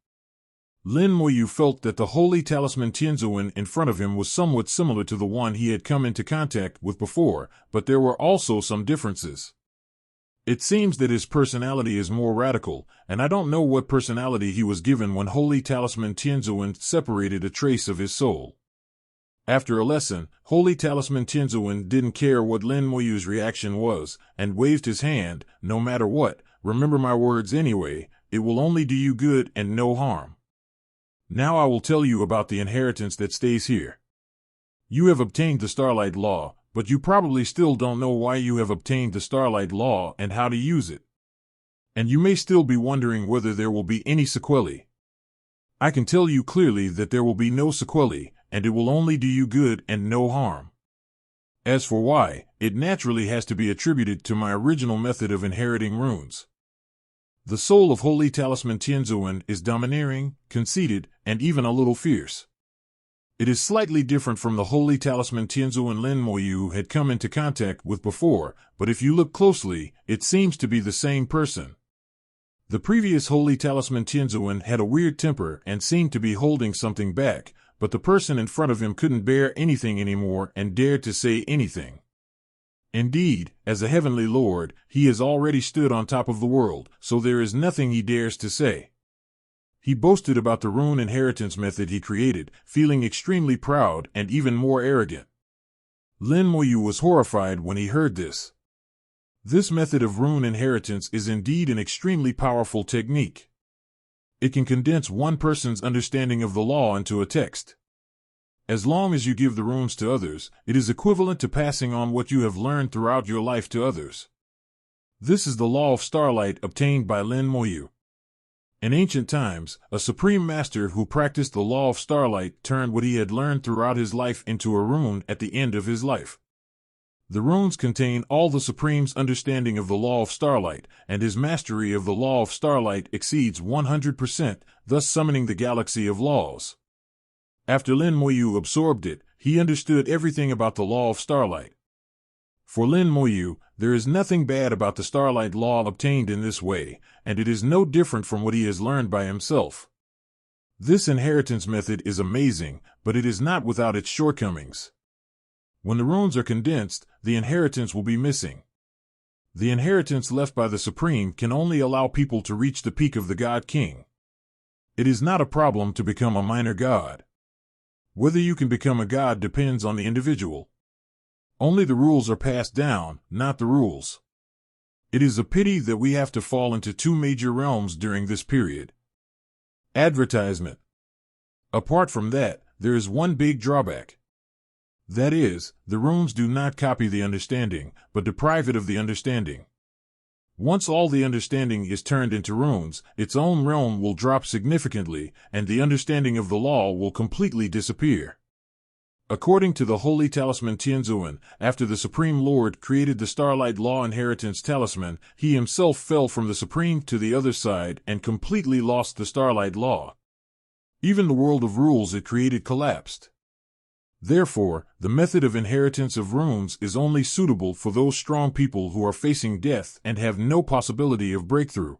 S1: Lin Moyu felt that the Holy Talisman Tianzuan in front of him was somewhat similar to the one he had come into contact with before, but there were also some differences. It seems that his personality is more radical, and I don't know what personality he was given when Holy Talisman Tianzuan separated a trace of his soul. After a lesson, Holy Talisman Tianzuan didn't care what Lin Moyu's reaction was, and waved his hand. No matter what, remember my words anyway, it will only do you good and no harm. Now I will tell you about the inheritance that stays here. You have obtained the Starlight Law, but you probably still don't know why you have obtained the Starlight Law and how to use it. And you may still be wondering whether there will be any sequelae. I can tell you clearly that there will be no sequelae, and it will only do you good and no harm. As for why, it naturally has to be attributed to my original method of inheriting runes. The soul of Holy Talisman Tianzuan is domineering, conceited, and even a little fierce. It is slightly different from the Holy Talisman Tianzuan Lin Moyu had come into contact with before, but if you look closely, it seems to be the same person. The previous Holy Talisman Tianzuan had a weird temper and seemed to be holding something back, but the person in front of him couldn't bear anything anymore and dared to say anything. Indeed, as a heavenly lord, he has already stood on top of the world, so there is nothing he dares to say. He boasted about the rune inheritance method he created, feeling extremely proud and even more arrogant. Lin Moyu was horrified when he heard this. This method of rune inheritance is indeed an extremely powerful technique. It can condense one person's understanding of the law into a text. As long as you give the runes to others, it is equivalent to passing on what you have learned throughout your life to others. This is the law of starlight obtained by Lin Moyu. In ancient times, a supreme master who practiced the law of starlight turned what he had learned throughout his life into a rune at the end of his life. The runes contain all the supreme's understanding of the law of starlight, and his mastery of the law of starlight exceeds 100%, thus summoning the galaxy of laws. After Lin Moyu absorbed it, he understood everything about the law of starlight. For Lin Moyu, there is nothing bad about the starlight law obtained in this way, and it is no different from what he has learned by himself. This inheritance method is amazing, but it is not without its shortcomings. When the runes are condensed, the inheritance will be missing. The inheritance left by the Supreme can only allow people to reach the peak of the God King. It is not a problem to become a minor god. Whether you can become a god depends on the individual. Only the rules are passed down, not the rules. It is a pity that we have to fall into two major realms during this period. Advertisement. Apart from that, there is one big drawback. That is, the runes do not copy the understanding, but deprive it of the understanding. Once all the understanding is turned into runes, its own realm will drop significantly, and the understanding of the law will completely disappear. According to the Holy Talisman Tianzuan, after the Supreme Lord created the Starlight Law Inheritance Talisman, he himself fell from the Supreme to the other side and completely lost the Starlight Law. Even the world of rules it created collapsed. Therefore, the method of inheritance of runes is only suitable for those strong people who are facing death and have no possibility of breakthrough.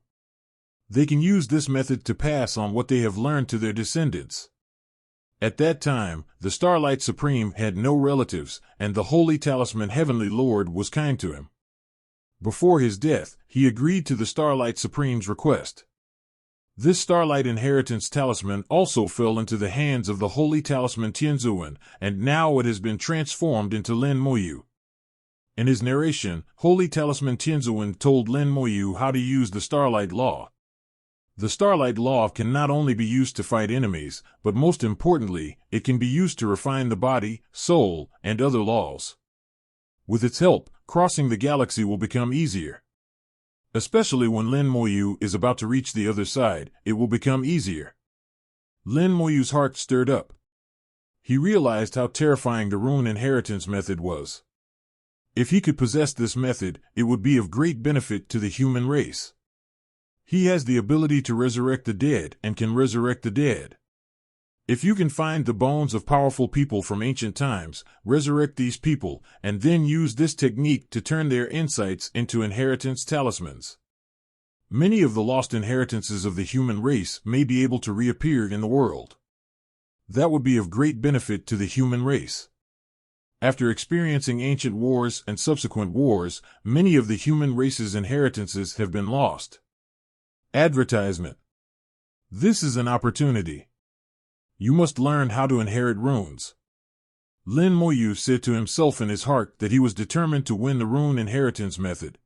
S1: They can use this method to pass on what they have learned to their descendants. At that time, the Starlight Supreme had no relatives, and the Holy Talisman Heavenly Lord was kind to him. Before his death, he agreed to the Starlight Supreme's request. This Starlight Inheritance Talisman also fell into the hands of the Holy Talisman Tianzuan, and now it has been transformed into Lin Moyu. In his narration, Holy Talisman Tianzuan told Lin Moyu how to use the Starlight Law. The Starlight Law can not only be used to fight enemies, but most importantly, it can be used to refine the body, soul, and other laws. With its help, crossing the galaxy will become easier. Especially when Lin Moyu is about to reach the other side, it will become easier. Lin Moyu's heart stirred up. He realized how terrifying the rune inheritance method was. If he could possess this method, it would be of great benefit to the human race. He has the ability to resurrect the dead and can resurrect the dead. If you can find the bones of powerful people from ancient times, resurrect these people, and then use this technique to turn their insights into inheritance talismans. Many of the lost inheritances of the human race may be able to reappear in the world. That would be of great benefit to the human race. After experiencing ancient wars and subsequent wars, many of the human race's inheritances have been lost. Advertisement. This is an opportunity. You must learn how to inherit runes. Lin Moyu said to himself in his heart that he was determined to win the rune inheritance method.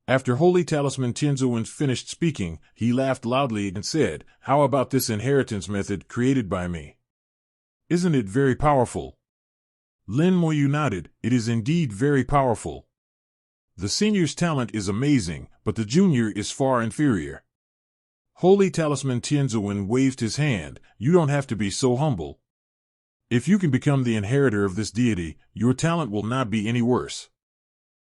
S1: After Holy Talisman Tianzuan finished speaking, he laughed loudly and said, "How about this inheritance method created by me? Isn't it very powerful?" Lin Moyu nodded. "It is indeed very powerful. The senior's talent is amazing, but the junior is far inferior." Holy Talisman Tianzuan waved his hand. "You don't have to be so humble. If you can become the inheritor of this deity, your talent will not be any worse.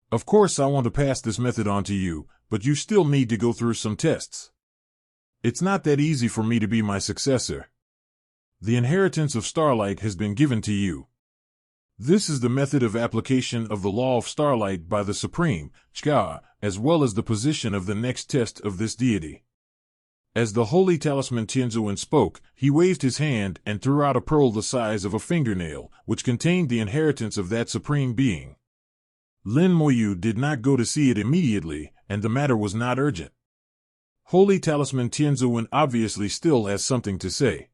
S1: Of course I want to pass this method on to you, but you still need to go through some tests. It's not that easy for me to be my successor. The inheritance of Starlight has been given to you. This is the method of application of the law of Starlight by the Supreme, Chka, as well as the position of the next test of this deity." As the Holy Talisman Tianzuan spoke, he waved his hand and threw out a pearl the size of a fingernail, which contained the inheritance of that supreme being. Lin Moyu did not go to see it immediately, and the matter was not urgent. Holy Talisman Tianzuan obviously still has something to say.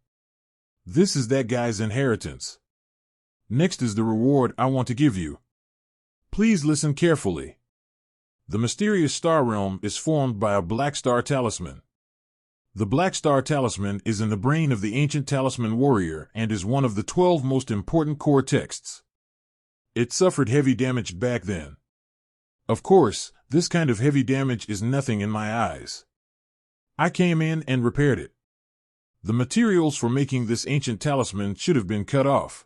S1: "This is that guy's inheritance. Next is the reward I want to give you. Please listen carefully. The mysterious star realm is formed by a black star talisman. The Black Star Talisman is in the brain of the ancient talisman warrior and is one of the 12 most important core texts. It suffered heavy damage back then. Of course, this kind of heavy damage is nothing in my eyes. I came in and repaired it. The materials for making this ancient talisman should have been cut off.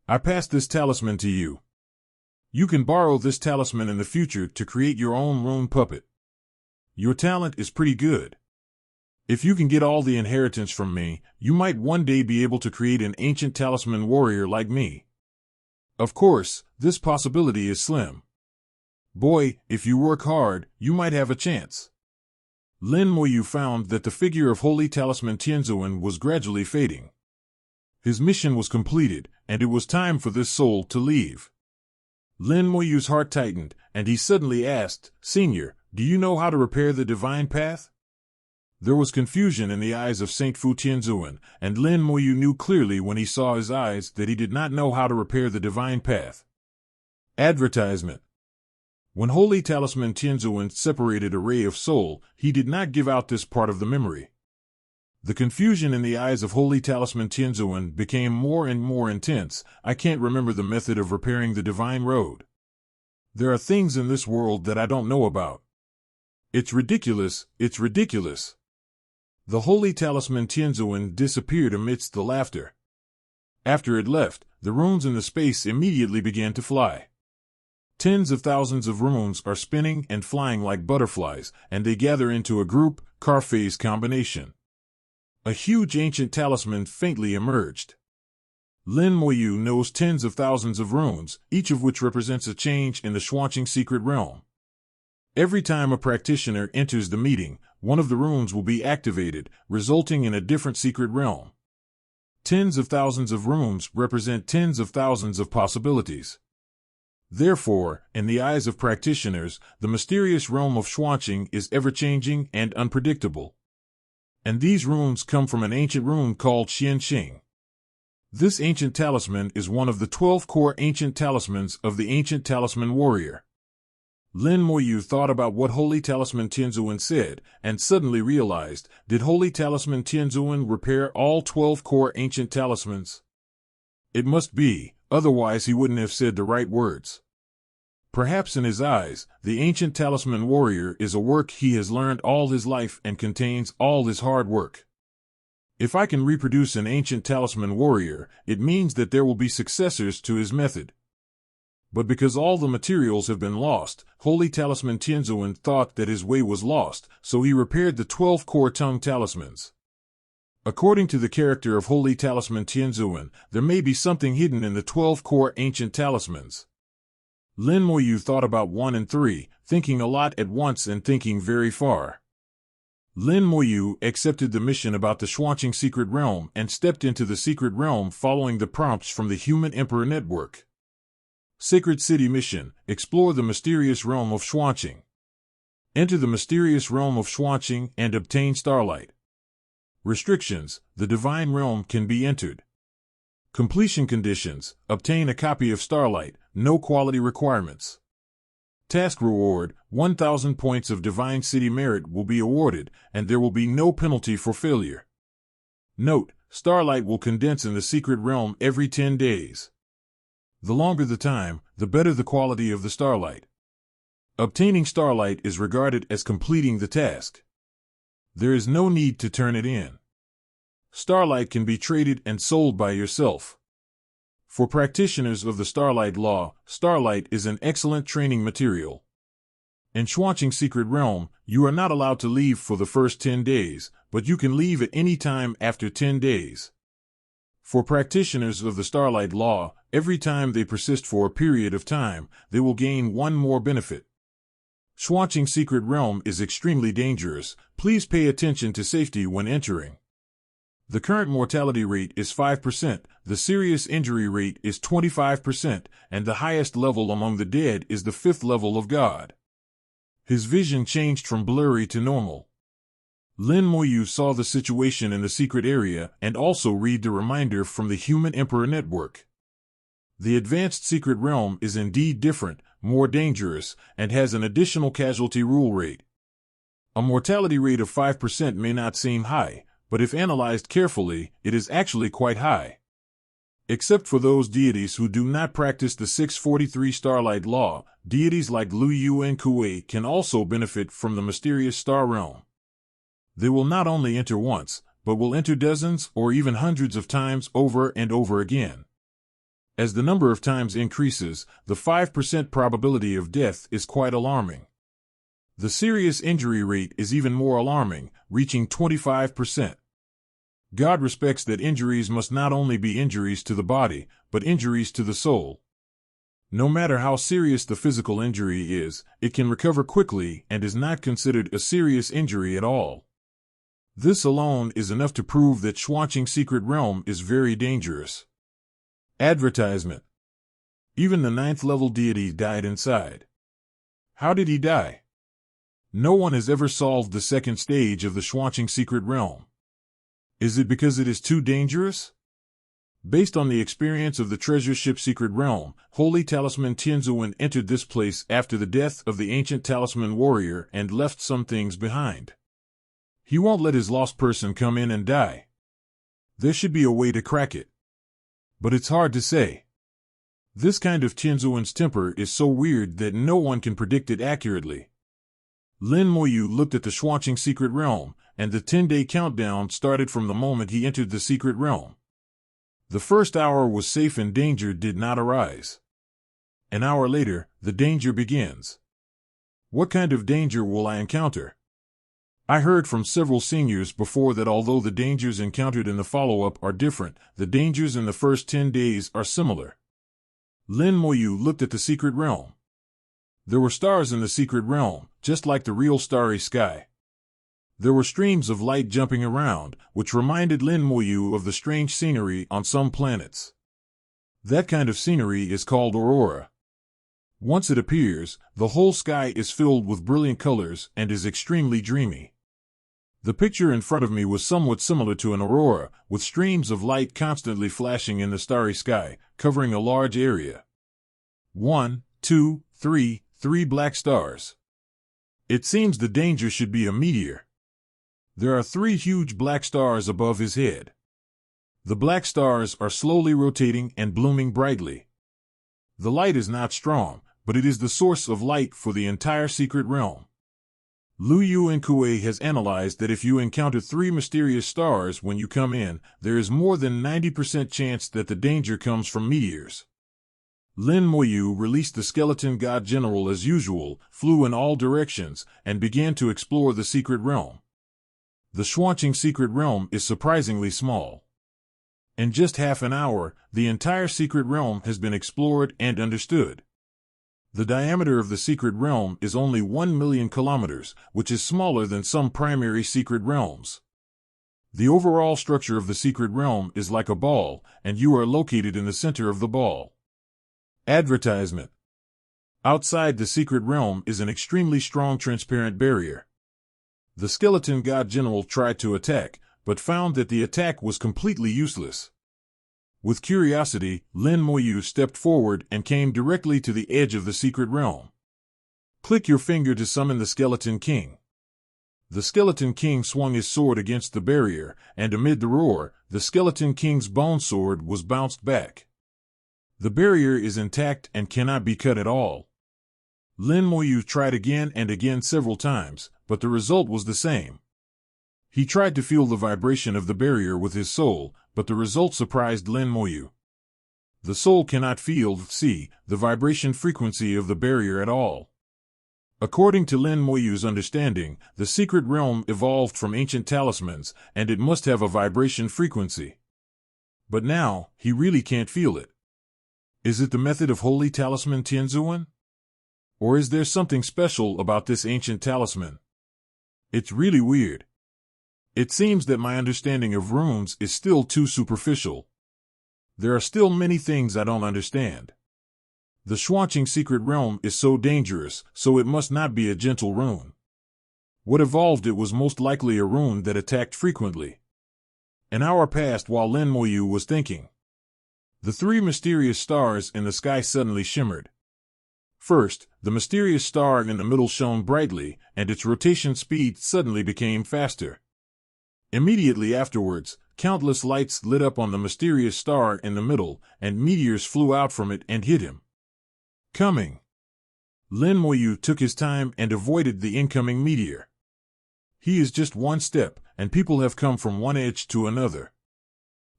S1: I passed this talisman to you. You can borrow this talisman in the future to create your own rune puppet. Your talent is pretty good. If you can get all the inheritance from me, you might one day be able to create an ancient talisman warrior like me. Of course, this possibility is slim. Boy, if you work hard, you might have a chance." Lin Moyu found that the figure of Holy Talisman Tianzuan was gradually fading. His mission was completed, and it was time for this soul to leave. Lin Moyu's heart tightened, and he suddenly asked, "Senior, do you know how to repair the divine path?" There was confusion in the eyes of Saint Fu Tianzuan, and Lin Moyu knew clearly when he saw his eyes that he did not know how to repair the divine path. Advertisement. When Holy Talisman Tianzuan separated a ray of soul, he did not give out this part of the memory. The confusion in the eyes of Holy Talisman Tianzuan became more and more intense. "I can't remember the method of repairing the divine road. There are things in this world that I don't know about. It's ridiculous, it's ridiculous." The Holy Talisman Tianzuan disappeared amidst the laughter. After it left, the runes in the space immediately began to fly. Tens of thousands of runes are spinning and flying like butterflies, and they gather into a group, car-phase combination. A huge ancient talisman faintly emerged. Lin Moyu knows tens of thousands of runes, each of which represents a change in the Xuanqing secret realm. Every time a practitioner enters the meeting, one of the runes will be activated, resulting in a different secret realm. Tens of thousands of runes represent tens of thousands of possibilities. Therefore, in the eyes of practitioners, the mysterious realm of Xuanqing is ever-changing and unpredictable. And these runes come from an ancient rune called Xianxing. This ancient talisman is one of the 12 core ancient talismans of the ancient talisman warrior. Lin Moyu thought about what Holy Talisman Tianzuan said, and suddenly realized, did Holy Talisman Tianzuan repair all 12 core ancient talismans? It must be, otherwise he wouldn't have said the right words. Perhaps in his eyes, the ancient talisman warrior is a work he has learned all his life and contains all his hard work. If I can reproduce an ancient talisman warrior, it means that there will be successors to his method. But because all the materials have been lost, Holy Talisman Tianzuan thought that his way was lost, so he repaired the 12 core tongue talismans. According to the character of Holy Talisman Tianzuan, there may be something hidden in the 12 core ancient talismans. Lin Moyu thought about 1 and 3, thinking a lot at once and thinking very far. Lin Moyu accepted the mission about the Xuanqing secret realm and stepped into the secret realm following the prompts from the Human Emperor Network. Sacred City Mission, explore the mysterious realm of Xuanqing. Enter the mysterious realm of Xuanqing and obtain starlight. Restrictions, the divine realm can be entered. Completion conditions, obtain a copy of starlight, no quality requirements. Task reward, 1,000 points of divine city merit will be awarded, and there will be no penalty for failure. Note, starlight will condense in the secret realm every 10 days. The longer the time, the better the quality of the starlight. Obtaining starlight is regarded as completing the task. There is no need to turn it in. Starlight can be traded and sold by yourself. For practitioners of the Starlight Law, starlight is an excellent training material. In Xuanqing Secret Realm, you are not allowed to leave for the first 10 days, but you can leave at any time after 10 days. For practitioners of the Starlight Law, every time they persist for a period of time, they will gain one more benefit. Xuanqing Secret Realm is extremely dangerous. Please pay attention to safety when entering. The current mortality rate is 5%, the serious injury rate is 25%, and the highest level among the dead is the 5th level of God. His vision changed from blurry to normal. Lin Moyu saw the situation in the secret area and also read the reminder from the Human Emperor Network. The advanced secret realm is indeed different, more dangerous, and has an additional casualty rule rate. A mortality rate of 5% may not seem high, but if analyzed carefully, it is actually quite high. Except for those deities who do not practice the 643 Starlight Law, deities like Lu Yu and Kuei can also benefit from the mysterious star realm. They will not only enter once, but will enter dozens or even hundreds of times over and over again. As the number of times increases, the 5% probability of death is quite alarming. The serious injury rate is even more alarming, reaching 25%. God respects that injuries must not only be injuries to the body, but injuries to the soul. No matter how serious the physical injury is, it can recover quickly and is not considered a serious injury at all. This alone is enough to prove that Xuanqing Secret Realm is very dangerous. Advertisement. Even the 9th level deity died inside. How did he die? No one has ever solved the second stage of the Xuanqing Secret Realm. Is it because it is too dangerous? Based on the experience of the treasure ship Secret Realm, Holy Talisman Tianzuan entered this place after the death of the ancient talisman warrior and left some things behind. He won't let his lost person come in and die. There should be a way to crack it. But it's hard to say. This kind of Tianzuan's temper is so weird that no one can predict it accurately. Lin Moyu looked at the Xuanqing Secret Realm, and the 10-day countdown started from the moment he entered the Secret Realm. The first hour was safe and danger did not arise. An hour later, the danger begins. What kind of danger will I encounter? I heard from several seniors before that although the dangers encountered in the follow-up are different, the dangers in the first 10 days are similar. Lin Moyu looked at the secret realm. There were stars in the secret realm, just like the real starry sky. There were streams of light jumping around, which reminded Lin Moyu of the strange scenery on some planets. That kind of scenery is called aurora. Once it appears, the whole sky is filled with brilliant colors and is extremely dreamy. The picture in front of me was somewhat similar to an aurora, with streams of light constantly flashing in the starry sky, covering a large area. 1, 2, 3, 3 black stars. It seems the danger should be a meteor. There are 3 huge black stars above his head. The black stars are slowly rotating and blooming brightly. The light is not strong, but it is the source of light for the entire secret realm. Liu Yuankue has analyzed that if you encounter 3 mysterious stars when you come in, there is more than 90% chance that the danger comes from meteors. Lin Moyu released the skeleton god general as usual, flew in all directions, and began to explore the secret realm. The Xuanqing secret realm is surprisingly small. In just half an hour, the entire secret realm has been explored and understood. The diameter of the secret realm is only 1 million kilometers, which is smaller than some primary secret realms. The overall structure of the secret realm is like a ball, and you are located in the center of the ball. Advertisement. Outside the secret realm is an extremely strong transparent barrier. The skeleton god general tried to attack, but found that the attack was completely useless. With curiosity, Lin Moyu stepped forward and came directly to the edge of the secret realm. Click your finger to summon the Skeleton King. The Skeleton King swung his sword against the barrier, and amid the roar, the Skeleton King's bone sword was bounced back. The barrier is intact and cannot be cut at all. Lin Moyu tried again and again several times, but the result was the same. He tried to feel the vibration of the barrier with his soul, but the result surprised Lin Moyu. The soul cannot feel, see, the vibration frequency of the barrier at all. According to Lin Moyu's understanding, the secret realm evolved from ancient talismans, and it must have a vibration frequency. But now, he really can't feel it. Is it the method of holy talisman Tianzuan? Or is there something special about this ancient talisman? It's really weird. It seems that my understanding of runes is still too superficial. There are still many things I don't understand. The Xuanqing secret realm is so dangerous, so it must not be a gentle rune. What evolved it was most likely a rune that attacked frequently. An hour passed while Lin Moyu was thinking. The 3 mysterious stars in the sky suddenly shimmered. First, the mysterious star in the middle shone brightly, and its rotation speed suddenly became faster. Immediately afterwards, countless lights lit up on the mysterious star in the middle, and meteors flew out from it and hit him. Coming. Lin Moyu took his time and avoided the incoming meteor. He is just one step, and people have come from one edge to another.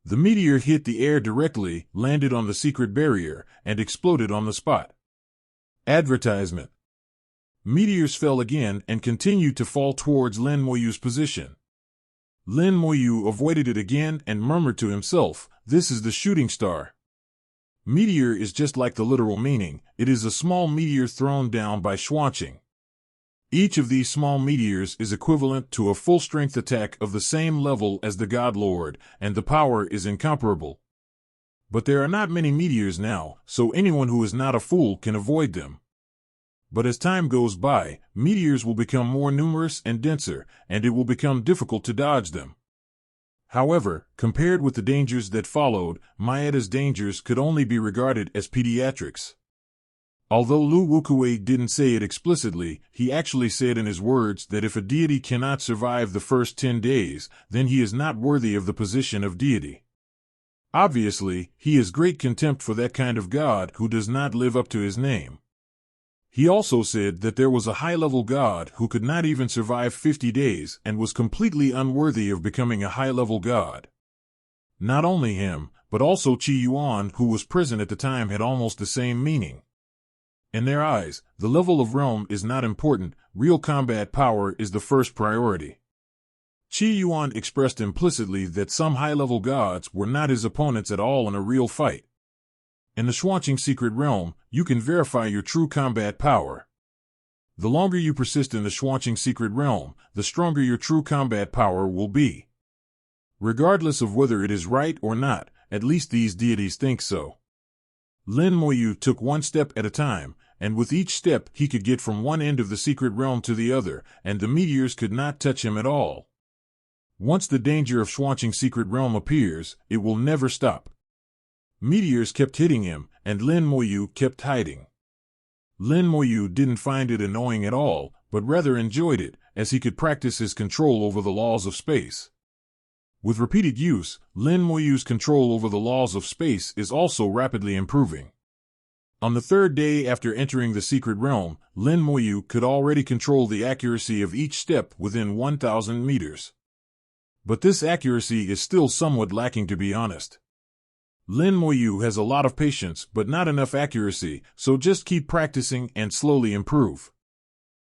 S1: The meteor hit the air directly, landed on the secret barrier, and exploded on the spot. Advertisement. Meteors fell again and continued to fall towards Lin Moyu's position. Lin Moyu avoided it again and murmured to himself, "This is the shooting star." Meteor is just like the literal meaning, it is a small meteor thrown down by Xuanqing. Each of these small meteors is equivalent to a full-strength attack of the same level as the God Lord, and the power is incomparable. But there are not many meteors now, so anyone who is not a fool can avoid them. But as time goes by, meteors will become more numerous and denser, and it will become difficult to dodge them. However, compared with the dangers that followed, Maeda's dangers could only be regarded as pediatrics. Although Liu Wukue didn't say it explicitly, he actually said in his words that if a deity cannot survive the first 10 days, then he is not worthy of the position of deity. Obviously, he has great contempt for that kind of god who does not live up to his name. He also said that there was a high-level god who could not even survive 50 days and was completely unworthy of becoming a high-level god. Not only him, but also Qi Yuan, who was present at the time, had almost the same meaning. In their eyes, the level of realm is not important, real combat power is the first priority. Qi Yuan expressed implicitly that some high-level gods were not his opponents at all in a real fight. In the Xuanqing Secret Realm, you can verify your true combat power. The longer you persist in the Xuanqing Secret Realm, the stronger your true combat power will be. Regardless of whether it is right or not, at least these deities think so. Lin Moyu took one step at a time, and with each step he could get from one end of the secret realm to the other, and the meteors could not touch him at all. Once the danger of Xuanqing Secret Realm appears, it will never stop. Meteors kept hitting him, and Lin Moyu kept hiding. Lin Moyu didn't find it annoying at all, but rather enjoyed it, as he could practice his control over the laws of space. With repeated use, Lin Moyu's control over the laws of space is also rapidly improving. On the third day after entering the secret realm, Lin Moyu could already control the accuracy of each step within 1,000 meters. But this accuracy is still somewhat lacking, to be honest. Lin Moyu has a lot of patience but not enough accuracy, so just keep practicing and slowly improve.